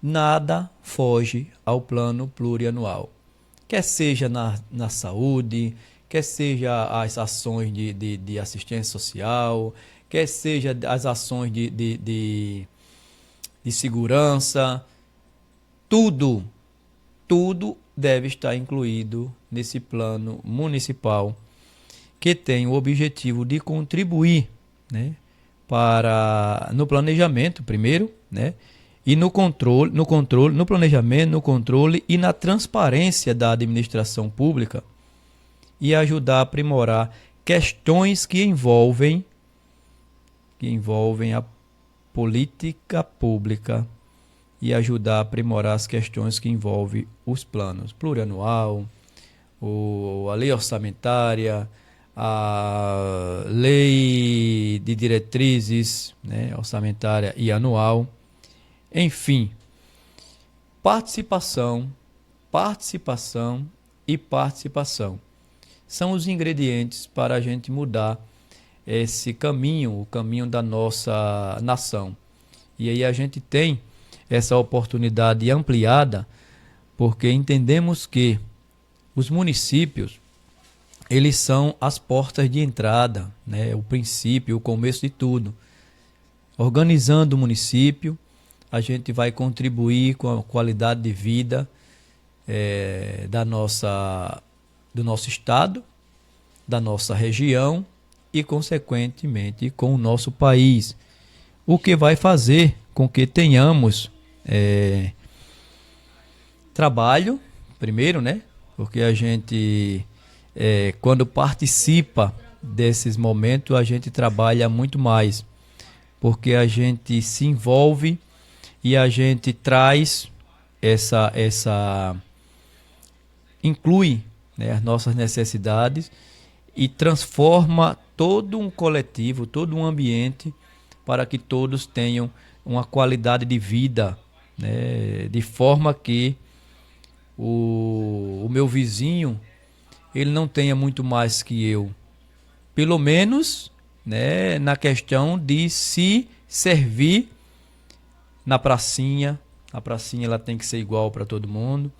Nada foge ao plano plurianual, quer seja na saúde, quer seja as ações de assistência social, quer seja as ações de segurança, tudo deve estar incluído nesse plano municipal, que tem o objetivo de contribuir, né, no planejamento primeiro, né, e no planejamento, no controle e na transparência da administração pública, e ajudar a aprimorar questões que envolvem a política pública, e ajudar a aprimorar as questões que envolvem os planos plurianual, a lei orçamentária, a lei de diretrizes, né, orçamentária e anual. Enfim, participação e participação são os ingredientes para a gente mudar esse caminho, o caminho da nossa nação. E aí a gente tem essa oportunidade ampliada, porque entendemos que os municípios, eles são as portas de entrada, né? O princípio, o começo de tudo. Organizando o município, a gente vai contribuir com a qualidade de vida do nosso estado, da nossa região e, consequentemente, com o nosso país. O que vai fazer com que tenhamos trabalho, primeiro, né? Porque a gente, quando participa desses momentos, a gente trabalha muito mais, porque a gente se envolve e a gente traz inclui, né, as nossas necessidades e transforma todo um coletivo, todo um ambiente, para que todos tenham uma qualidade de vida, né, de forma que o meu vizinho, ele não tenha muito mais que eu, pelo menos, né, na questão de se servir na pracinha. A pracinha ela tem que ser igual para todo mundo.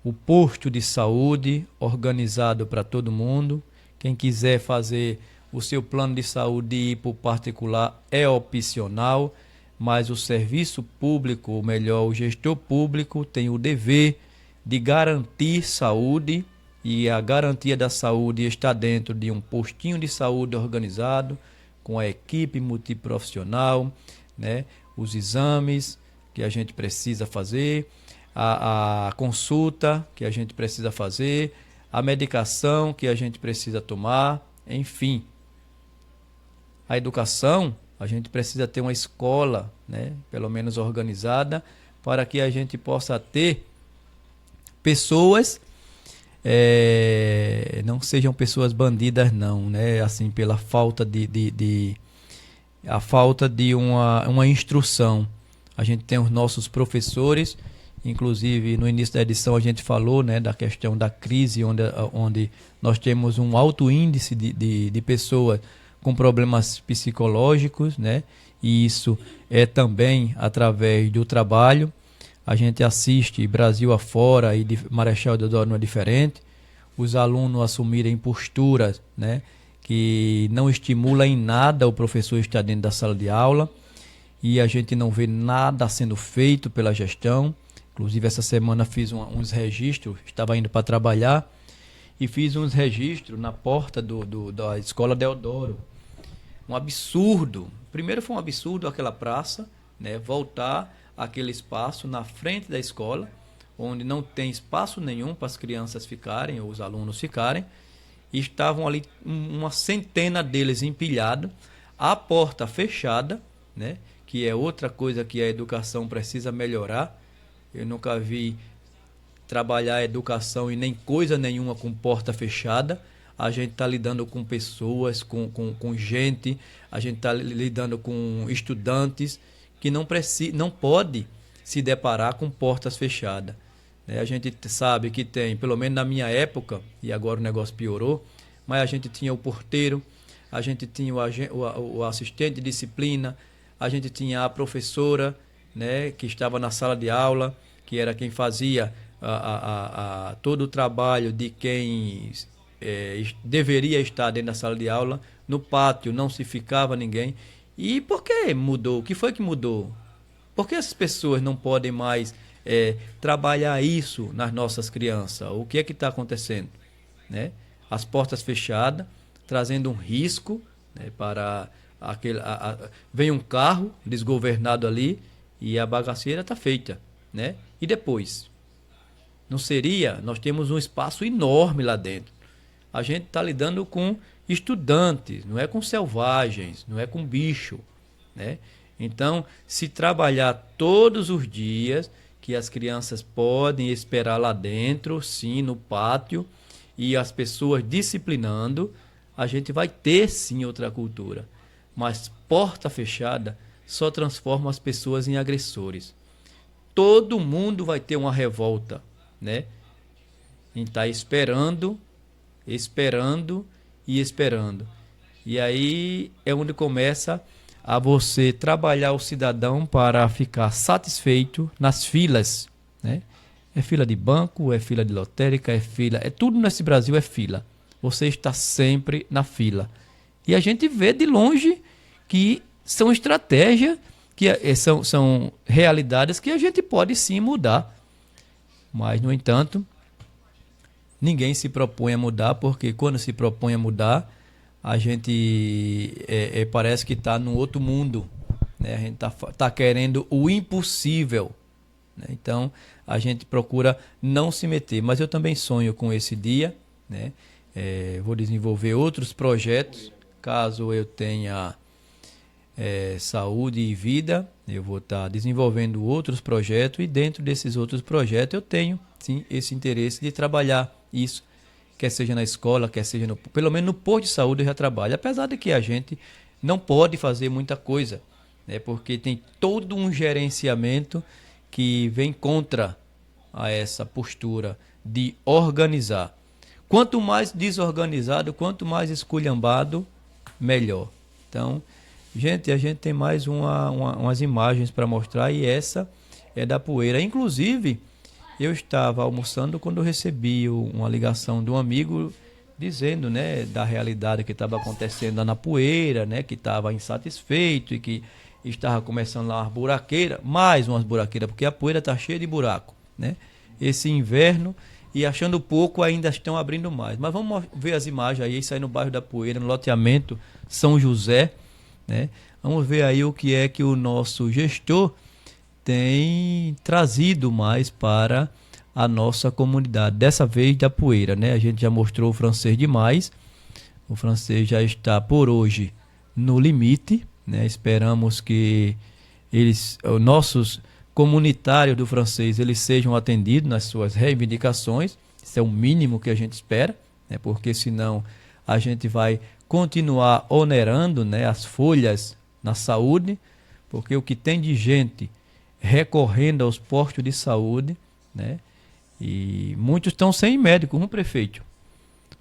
O posto de saúde organizado para todo mundo. Quem quiser fazer o seu plano de saúde e ir para o particular é opcional, mas o serviço público, ou melhor, o gestor público, tem o dever de garantir saúde, e a garantia da saúde está dentro de um postinho de saúde organizado, com a equipe multiprofissional, né? Os exames que a gente precisa fazer, a consulta que a gente precisa fazer, a medicação que a gente precisa tomar, enfim. A educação, a gente precisa ter uma escola, né, pelo menos organizada, para que a gente possa ter pessoas, não sejam pessoas bandidas não, né, assim, pela falta a falta de uma instrução. A gente tem os nossos professores, inclusive no início da edição a gente falou, né, da questão da crise, onde nós temos um alto índice de pessoas com problemas psicológicos, né, e isso é também através do trabalho. A gente assiste Brasil afora, e de Marechal Deodoro não é diferente, os alunos assumirem posturas, né, que não estimula em nada o professor estar dentro da sala de aula, e a gente não vê nada sendo feito pela gestão. Inclusive essa semana fiz uns registros, estava indo para trabalhar e fiz uns registros na porta da escola Deodoro. Um absurdo. Primeiro foi um absurdo aquela praça, né, voltar aquele espaço na frente da escola, onde não tem espaço nenhum para as crianças ficarem, ou os alunos ficarem, e estavam ali uma centena deles empilhados, a porta fechada, né, que é outra coisa que a educação precisa melhorar. Eu nunca vi trabalhar a educação e nem coisa nenhuma com porta fechada. a gente está lidando com pessoas, com gente, a gente está lidando com estudantes que não pode se deparar com portas fechadas. A gente sabe que tem, pelo menos na minha época, e agora o negócio piorou, mas a gente tinha o porteiro, a gente tinha o assistente de disciplina, a gente tinha a professora, né, que estava na sala de aula, que era quem fazia todo o trabalho de quem deveria estar dentro da sala de aula. No pátio não se ficava ninguém. E por que mudou? O que foi que mudou? Por que essas pessoas não podem mais trabalhar isso nas nossas crianças? O que é que está acontecendo? Né? As portas fechadas, trazendo um risco, né, para vem um carro desgovernado ali e a bagaceira está feita. Né? E depois? Não seria? Nós temos um espaço enorme lá dentro. A gente está lidando com estudantes, não é com selvagens, não é com bicho. Né? Então, se trabalhar todos os dias, que as crianças podem esperar lá dentro, sim, no pátio, e as pessoas disciplinando, a gente vai ter sim outra cultura. Mas porta fechada só transforma as pessoas em agressores. Todo mundo vai ter uma revolta, né? E está esperando. E aí é onde começa a você trabalhar o cidadão para ficar satisfeito nas filas, né? É fila de banco, é fila de lotérica, é tudo nesse Brasil é fila. Você está sempre na fila. E a gente vê de longe que são estratégias, que são realidades que a gente pode sim mudar. Mas, no entanto, ninguém se propõe a mudar, porque quando se propõe a mudar, a gente parece que está num outro mundo. Né? A gente tá querendo o impossível. Né? Então, a gente procura não se meter. Mas eu também sonho com esse dia. Né? Vou desenvolver outros projetos, caso eu tenha saúde e vida, eu vou estar desenvolvendo outros projetos, e dentro desses outros projetos eu tenho sim esse interesse de trabalhar isso, quer seja na escola, quer seja pelo menos no posto de saúde eu já trabalho, apesar de que a gente não pode fazer muita coisa, né, porque tem todo um gerenciamento que vem contra essa postura de organizar. Quanto mais desorganizado, quanto mais esculhambado, melhor. Então, gente, a gente tem mais umas imagens para mostrar, e essa é da poeira. Inclusive, eu estava almoçando quando eu recebi uma ligação de um amigo dizendo, né, da realidade que estava acontecendo lá na poeira, né, que estava insatisfeito e que estava começando lá mais umas buraqueiras, porque a poeira está cheia de buraco, né? Esse inverno, e achando pouco ainda estão abrindo mais. Mas vamos ver as imagens aí, isso aí no bairro da Poeira, no loteamento São José, né? Vamos ver aí o que é que o nosso gestor tem trazido mais para a nossa comunidade, dessa vez da Poeira, né? A gente já mostrou o Francês Demais, o Francês já está por hoje no limite, né? Esperamos que os nossos comunitários do Francês, eles sejam atendidos nas suas reivindicações. Isso é o mínimo que a gente espera, né? Porque senão a gente vai continuar onerando, né, as folhas na saúde, porque o que tem de gente recorrendo aos postos de saúde, né, e muitos estão sem médico, prefeito.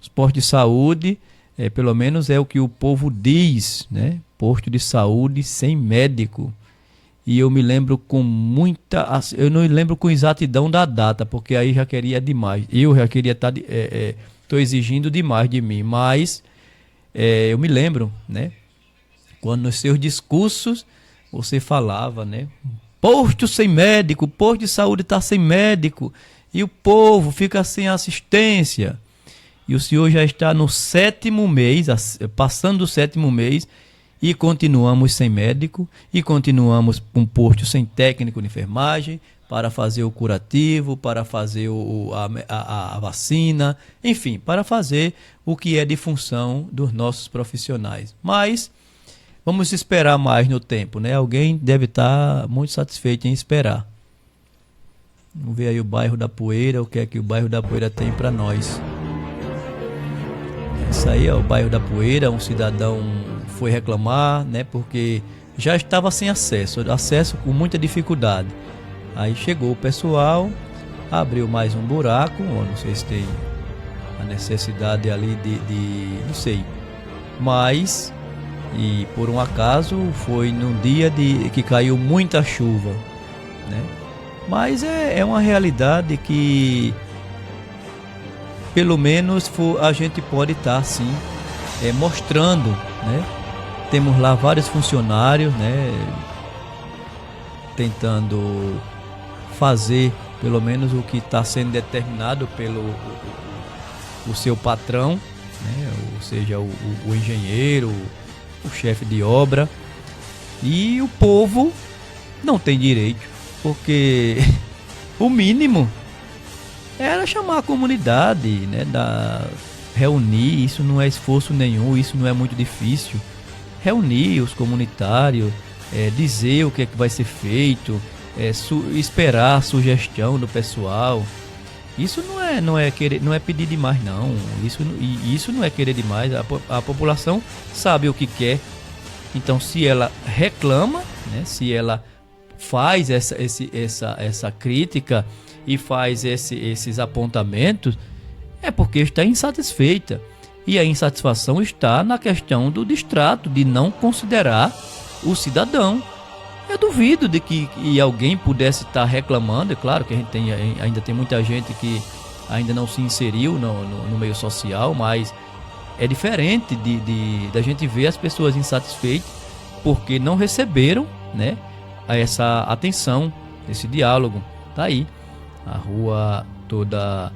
Os postos de saúde, pelo menos é o que o povo diz, né, posto de saúde sem médico. E eu me lembro eu não lembro com exatidão da data, porque aí já queria demais. Eu já queria estou exigindo demais de mim, mas eu me lembro, né, quando nos seus discursos você falava, né, posto sem médico, posto de saúde está sem médico e o povo fica sem assistência. E o senhor já está no 7º mês, passando o 7º mês, e continuamos sem médico, e continuamos com um posto sem técnico de enfermagem para fazer o curativo, para fazer a vacina, enfim, para fazer o que é de função dos nossos profissionais. Mas vamos esperar mais no tempo, né? Alguém deve estar muito satisfeito em esperar. Vamos ver aí o bairro da Poeira, o que é que o bairro da Poeira tem para nós. Isso aí é o bairro da Poeira. Um cidadão foi reclamar, né, porque já estava sem acesso com muita dificuldade. Aí chegou o pessoal, abriu mais um buraco, não sei se tem a necessidade ali de não sei, mas e por um acaso foi num dia que caiu muita chuva, né? Mas é uma realidade que pelo menos a gente pode estar sim mostrando, né? Temos lá vários funcionários, né, tentando fazer pelo menos o que está sendo determinado pelo o seu patrão, né, ou seja, o engenheiro, o chefe de obra. E o povo não tem direito, porque o mínimo era chamar a comunidade, né, reunir. Isso não é esforço nenhum, isso não é muito difícil. Reunir os comunitários, dizer o que é que vai ser feito, esperar a sugestão do pessoal. Isso não é querer, não é pedir demais, não. Isso não é querer demais. A população sabe o que quer. Então, se ela reclama, né, se ela faz essa crítica e faz esses apontamentos, é porque está insatisfeita. E a insatisfação está na questão do distrato, de não considerar o cidadão. Eu duvido de que alguém pudesse estar reclamando. É claro que a gente ainda tem muita gente que ainda não se inseriu no meio social, mas é diferente da gente ver as pessoas insatisfeitas porque não receberam, né, essa atenção, esse diálogo. Tá aí, a rua toda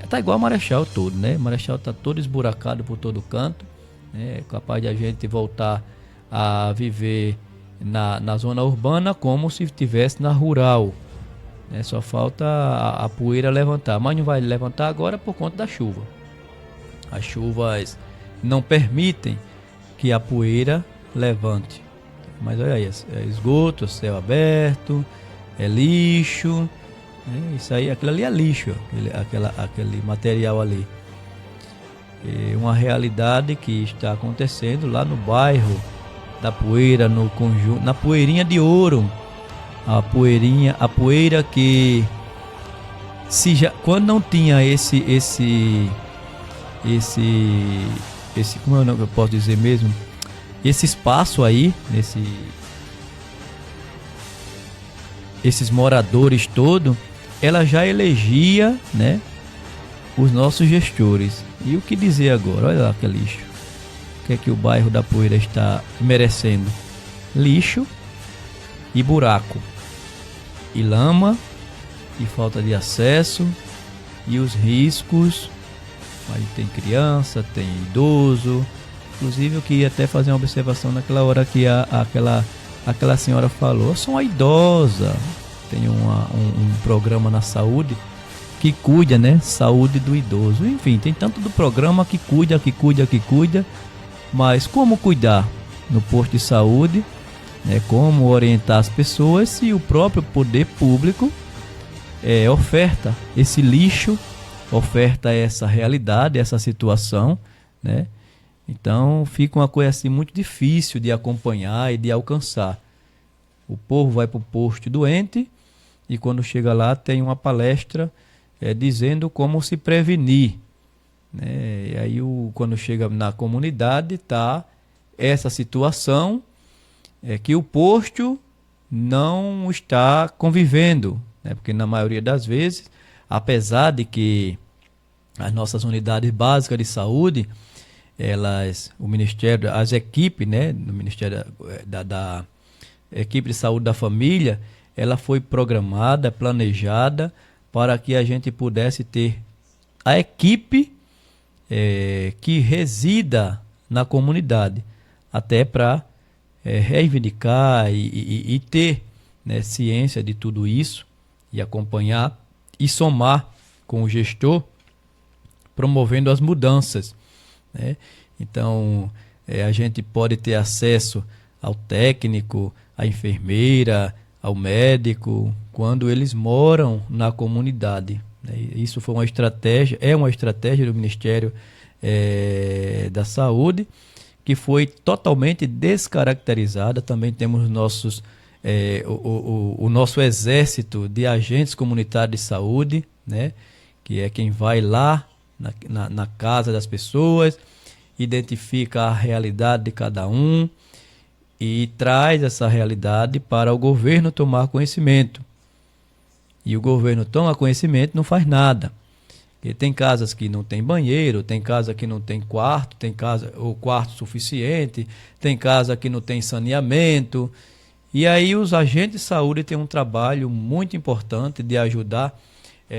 tá igual a Marechal todo, né? Marechal tá todo esburacado por todo canto, né? É capaz de a gente voltar a viver na zona urbana como se estivesse na rural, né? Só falta a poeira levantar, mas não vai levantar agora por conta da chuva. As chuvas não permitem que a poeira levante. Mas olha aí, é esgoto, céu aberto, é lixo. Isso aí, aquilo ali é lixo, aquele material ali. É uma realidade que está acontecendo lá no bairro da Poeira, no conjunto, na Poeirinha de Ouro. A poeira que quando não tinha esse como é o nome que eu posso dizer mesmo? Esse espaço aí, esses moradores todos, ela já elegia, né, os nossos gestores. E o que dizer agora? Olha lá que lixo. O que é que o bairro da Poeira está merecendo? Lixo e buraco, e lama, e falta de acesso, e os riscos. Aí tem criança, tem idoso. Inclusive eu queria até fazer uma observação naquela hora que aquela senhora falou: eu sou uma idosa. Tem um programa na saúde que cuida, né? Saúde do idoso. Enfim, tem tanto do programa que cuida, mas como cuidar no posto de saúde, né? Como orientar as pessoas se o próprio poder público oferta esse lixo, oferta essa realidade, essa situação, né? Então fica uma coisa assim muito difícil de acompanhar e de alcançar. O povo vai para o posto doente e quando chega lá tem uma palestra dizendo como se prevenir, né? E aí quando chega na comunidade está essa situação que o posto não está convivendo, né? Porque na maioria das vezes, apesar de que as nossas unidades básicas de saúde, o Ministério, as equipes, né, no Ministério da Equipe de Saúde da Família, ela foi programada, planejada para que a gente pudesse ter a equipe que resida na comunidade, até para reivindicar e ter, né, ciência de tudo isso e acompanhar e somar com o gestor, promovendo as mudanças, né? Então a gente pode ter acesso ao técnico, à enfermeira, ao médico, quando eles moram na comunidade, né? Isso foi uma estratégia, é uma estratégia do Ministério da saúde, que foi totalmente descaracterizada. Também temos o nosso exército de agentes comunitários de saúde, né, que é quem vai lá na casa das pessoas, identifica a realidade de cada um e traz essa realidade para o governo tomar conhecimento. E o governo toma conhecimento e não faz nada. Porque tem casas que não tem banheiro, tem casa que não tem quarto, tem casa ou quarto suficiente, tem casa que não tem saneamento. E aí os agentes de saúde têm um trabalho muito importante de ajudar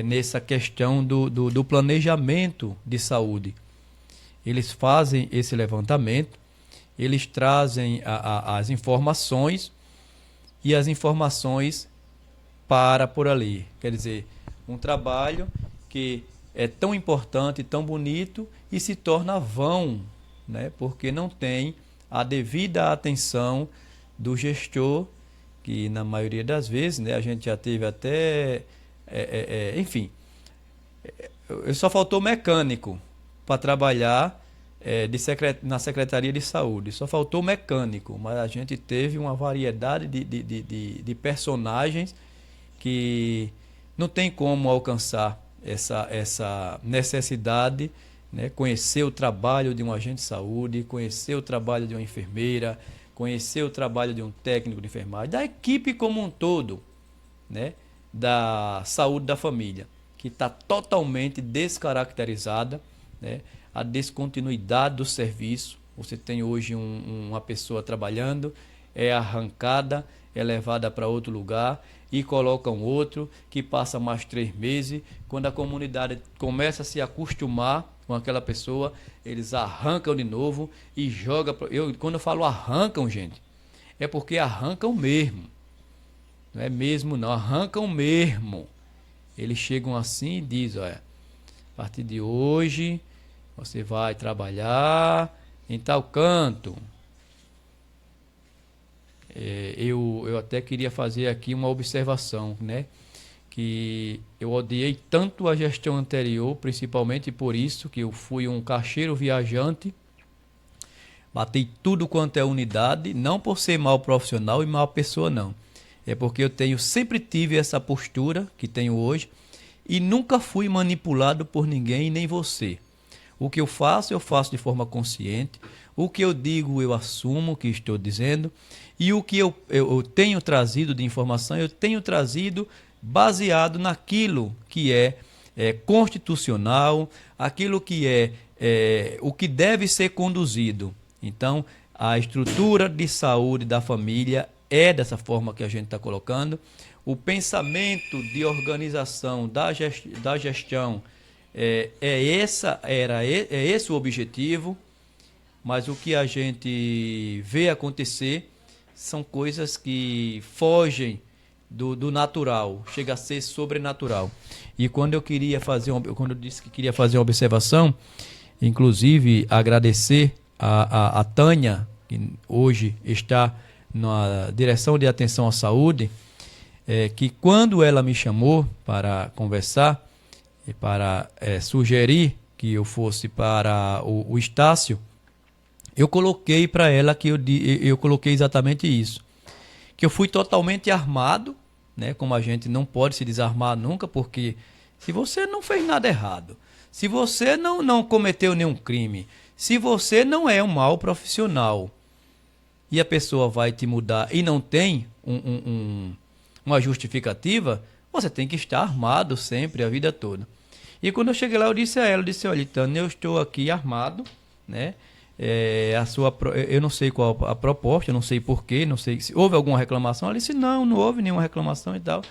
nessa questão do planejamento de saúde. Eles fazem esse levantamento, eles trazem as informações e as informações para por ali. Quer dizer, um trabalho que é tão importante, tão bonito e se torna vão, né? Porque não tem a devida atenção do gestor, que na maioria das vezes, né, a gente já teve até, enfim, só faltou mecânico para trabalhar na Secretaria de Saúde, só faltou mecânico, mas a gente teve uma variedade de personagens que não tem como alcançar essa necessidade, né? Conhecer o trabalho de um agente de saúde, conhecer o trabalho de uma enfermeira, conhecer o trabalho de um técnico de enfermagem, da equipe como um todo, né? Da saúde da família, que está totalmente descaracterizada, né? A descontinuidade do serviço. Você tem hoje uma pessoa trabalhando, é arrancada, é levada para outro lugar e colocam outro que passa mais 3 meses. Quando a comunidade começa a se acostumar com aquela pessoa, eles arrancam de novo e jogam. Quando eu falo arrancam, gente, é porque arrancam mesmo. Não é mesmo não, arrancam mesmo. Eles chegam assim e dizem, olha, a partir de hoje você vai trabalhar em tal canto. Eu até queria fazer aqui uma observação, né? Que eu odiei tanto a gestão anterior, principalmente por isso, que eu fui um caixeiro viajante, batei tudo quanto é unidade, não por ser mau profissional e má pessoa, não. É porque sempre tive essa postura que tenho hoje e nunca fui manipulado por ninguém, nem você. O que eu faço de forma consciente. O que eu digo, eu assumo o que estou dizendo. E o que eu tenho trazido de informação, eu tenho trazido baseado naquilo que é constitucional, aquilo que o que deve ser conduzido. Então, a estrutura de saúde da família é dessa forma que a gente está colocando. O pensamento de organização da gestão é esse o objetivo, mas o que a gente vê acontecer são coisas que fogem do natural, chega a ser sobrenatural. E quando eu disse que queria fazer uma observação, inclusive agradecer a Tânia, que hoje está na direção de atenção à saúde, que quando ela me chamou para conversar e para sugerir que eu fosse para o Estácio, eu coloquei para ela que eu coloquei exatamente isso, que eu fui totalmente armado, né? Como a gente não pode se desarmar nunca, porque se você não fez nada errado, se você não cometeu nenhum crime, se você não é um mau profissional e a pessoa vai te mudar e não tem uma justificativa, você tem que estar armado sempre, a vida toda. E quando eu cheguei lá, eu disse a ela, olha, Tânia, eu estou aqui armado, né? Eu não sei qual a proposta, eu não sei porquê, não sei se houve alguma reclamação. Ela disse, não houve nenhuma reclamação e tal.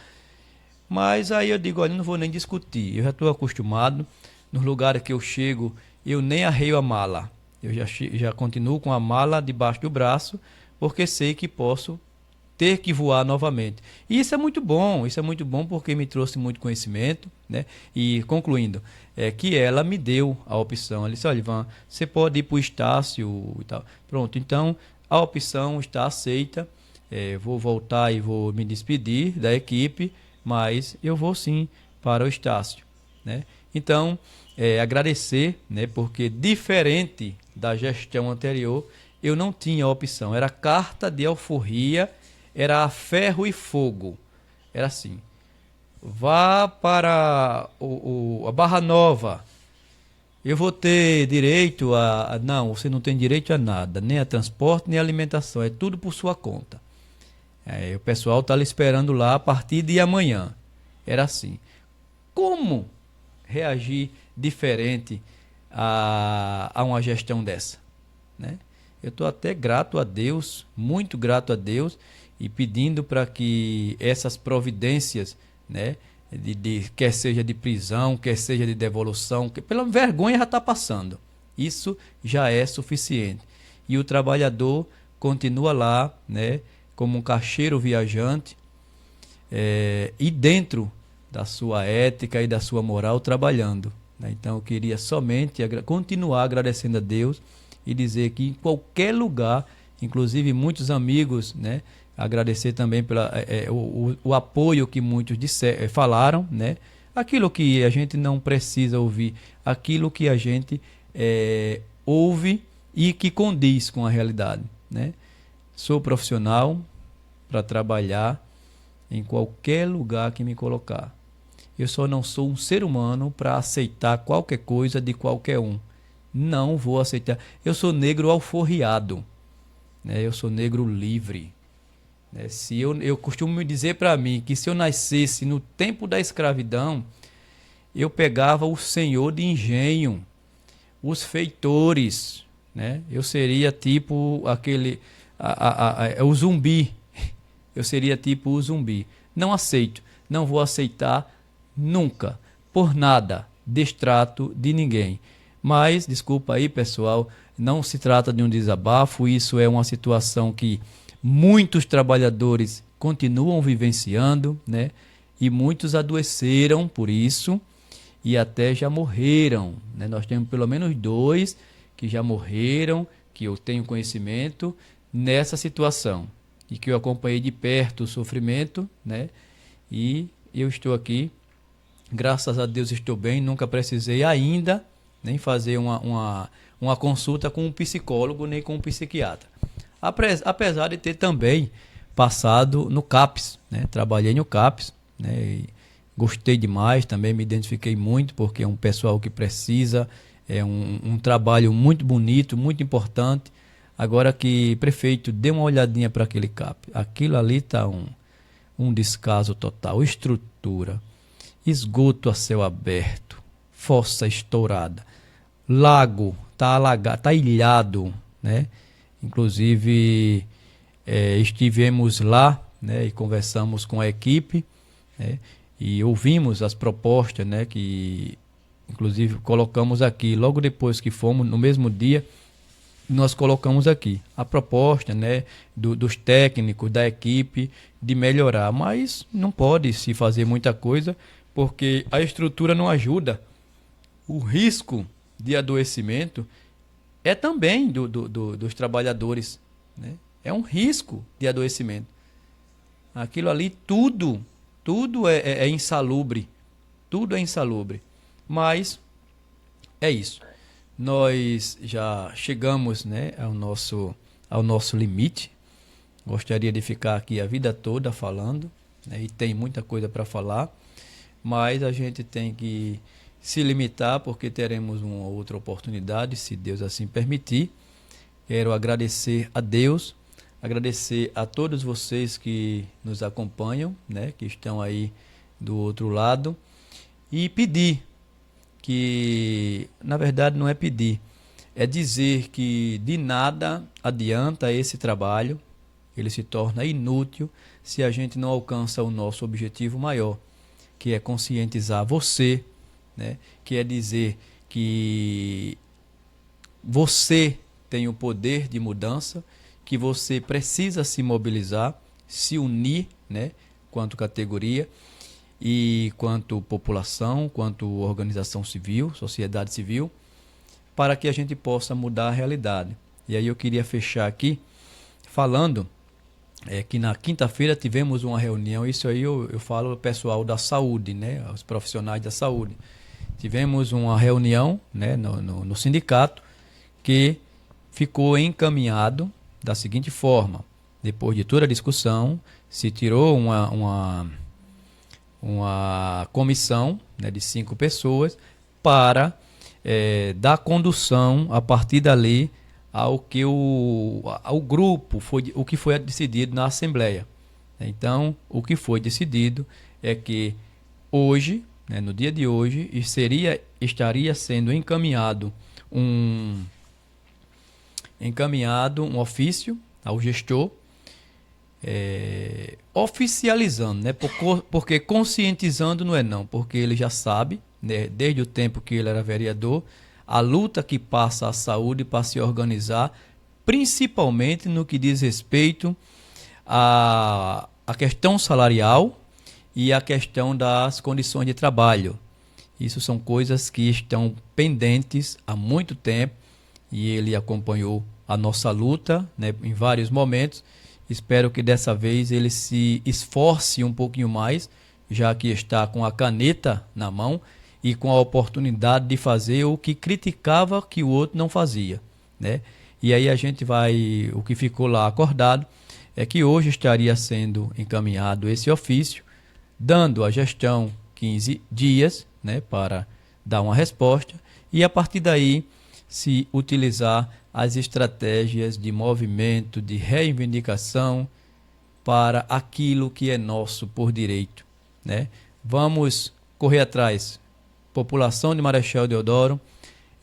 Mas aí eu digo, olha, não vou nem discutir, eu já estou acostumado, nos lugares que eu chego, eu nem arreio a mala. Eu já continuo com a mala debaixo do braço, porque sei que posso ter que voar novamente. E isso é muito bom porque me trouxe muito conhecimento, né? E concluindo, que ela me deu a opção. Ela disse, olha, Ivan, você pode ir para o Estácio e tal. Pronto, então a opção está aceita. Vou voltar e vou me despedir da equipe, mas eu vou sim para o Estácio, né? Então, agradecer, né, porque diferente da gestão anterior, eu não tinha opção. Era carta de alforria, era a ferro e fogo. Era assim: vá para a Barra Nova, eu vou ter direito a... Não, você não tem direito a nada, nem a transporte, nem a alimentação, é tudo por sua conta. O pessoal está lhe esperando lá a partir de amanhã. Era assim. Como reagir diferente a uma gestão dessa, né? Eu estou até grato a Deus, muito grato a Deus, e pedindo para que essas providências, né, quer seja de prisão, quer seja de devolução, que pela vergonha já está passando, isso já é suficiente. E o trabalhador continua lá, né, como um caixeiro viajante, e dentro da sua ética e da sua moral trabalhando, né? Então eu queria somente continuar agradecendo a Deus e dizer que em qualquer lugar, inclusive muitos amigos, né, agradecer também o apoio que muitos falaram, né? Aquilo que a gente não precisa ouvir, aquilo que a gente ouve e que condiz com a realidade, né? Sou profissional para trabalhar em qualquer lugar que me colocar. Eu só não sou um ser humano para aceitar qualquer coisa de qualquer um. Não vou aceitar. Eu sou negro alforriado, né? Eu sou negro livre. Se eu costumo me dizer para mim que se eu nascesse no tempo da escravidão, eu pegava o senhor de engenho, os feitores, né? Eu seria tipo o zumbi. Eu seria tipo o zumbi. Não aceito, não vou aceitar nunca, por nada, destrato de ninguém. Mas, desculpa aí, pessoal, não se trata de um desabafo, isso é uma situação que muitos trabalhadores continuam vivenciando, né? E muitos adoeceram por isso e até já morreram, né? Nós temos pelo menos 2 que já morreram, que eu tenho conhecimento nessa situação e que eu acompanhei de perto o sofrimento, né? E eu estou aqui, graças a Deus estou bem, nunca precisei ainda nem fazer uma consulta com um psicólogo nem com um psiquiatra. Apesar de ter também passado no CAPS, né? Trabalhei no CAPS, né? E gostei demais, também me identifiquei muito, porque é um pessoal que precisa, é um trabalho muito bonito, muito importante. Agora que prefeito, dê uma olhadinha para aquele CAPS, aquilo ali está um descaso total, estrutura, esgoto a céu aberto, fossa estourada, lago está alagado, está ilhado, né? Inclusive estivemos lá, né, e conversamos com a equipe, né, e ouvimos as propostas, né, que inclusive colocamos aqui logo depois que fomos, no mesmo dia nós colocamos aqui a proposta, né, dos técnicos, da equipe, de melhorar, mas não pode se fazer muita coisa porque a estrutura não ajuda. O risco de adoecimento é também dos trabalhadores, né? É um risco de adoecimento. Aquilo ali, tudo é insalubre. Tudo é insalubre. Mas é isso. Nós já chegamos, né, ao nosso limite. Gostaria de ficar aqui a vida toda falando, né, e tem muita coisa para falar, mas a gente tem que se limitar, porque teremos uma outra oportunidade, se Deus assim permitir. Quero agradecer a Deus, agradecer a todos vocês que nos acompanham, né, que estão aí do outro lado, e pedir que, na verdade não é pedir, é dizer que de nada adianta esse trabalho, ele se torna inútil se a gente não alcança o nosso objetivo maior, que é conscientizar você, né? Que é dizer que você tem o poder de mudança, que você precisa se mobilizar, se unir, né, quanto categoria e quanto população, quanto organização civil, sociedade civil, para que a gente possa mudar a realidade. E aí eu queria fechar aqui falando que na quinta-feira tivemos uma reunião, isso aí eu falo ao pessoal da saúde, né, aos profissionais da saúde. tivemos uma reunião, né, no sindicato, que ficou encaminhado da seguinte forma: depois de toda a discussão, se tirou uma comissão, né, de 5 pessoas para dar condução a partir dali ao grupo, o que foi decidido na Assembleia. Então, o que foi decidido é que hoje, né, no dia de hoje, estaria sendo encaminhado um ofício ao gestor, oficializando, né, porque conscientizando não é não, porque ele já sabe, né, desde o tempo que ele era vereador, a luta que passa a saúde para se organizar, principalmente no que diz respeito à questão salarial e a questão das condições de trabalho. Isso são coisas que estão pendentes há muito tempo e ele acompanhou a nossa luta, né, em vários momentos. Espero que dessa vez ele se esforce um pouquinho mais, já que está com a caneta na mão e com a oportunidade de fazer o que criticava que o outro não fazia, né? E aí o que ficou lá acordado é que hoje estaria sendo encaminhado esse ofício, dando à gestão 15 dias, né, para dar uma resposta, e a partir daí se utilizar as estratégias de movimento, de reivindicação para aquilo que é nosso por direito, né? Vamos correr atrás. População de Marechal Deodoro,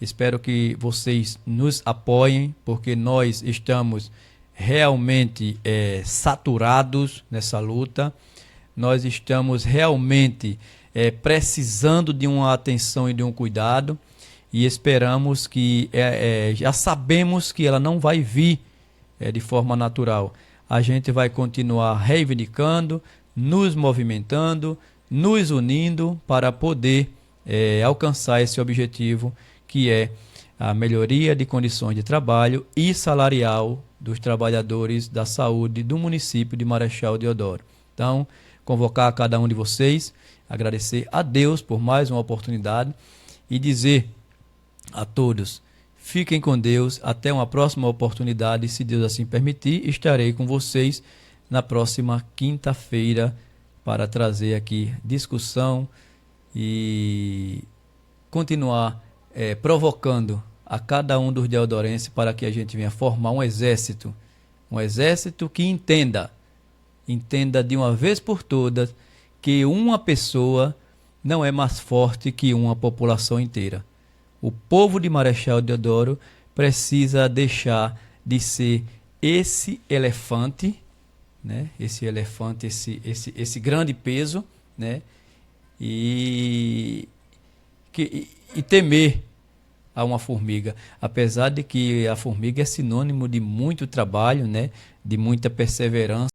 espero que vocês nos apoiem, porque nós estamos realmente saturados nessa luta, nós estamos realmente precisando de uma atenção e de um cuidado, e esperamos que, já sabemos que ela não vai vir de forma natural. A gente vai continuar reivindicando, nos movimentando, nos unindo para poder alcançar esse objetivo, que é a melhoria de condições de trabalho e salarial dos trabalhadores da saúde do município de Marechal Deodoro. Então, convocar a cada um de vocês, agradecer a Deus por mais uma oportunidade e dizer a todos: fiquem com Deus, até uma próxima oportunidade, se Deus assim permitir, estarei com vocês na próxima quinta-feira para trazer aqui discussão e continuar provocando a cada um dos deodorenses para que a gente venha formar um exército que entenda de uma vez por todas que uma pessoa não é mais forte que uma população inteira. O povo de Marechal Deodoro precisa deixar de ser esse elefante, né? Esse grande peso, né? E temer a uma formiga, apesar de que a formiga é sinônimo de muito trabalho, né? De muita perseverança.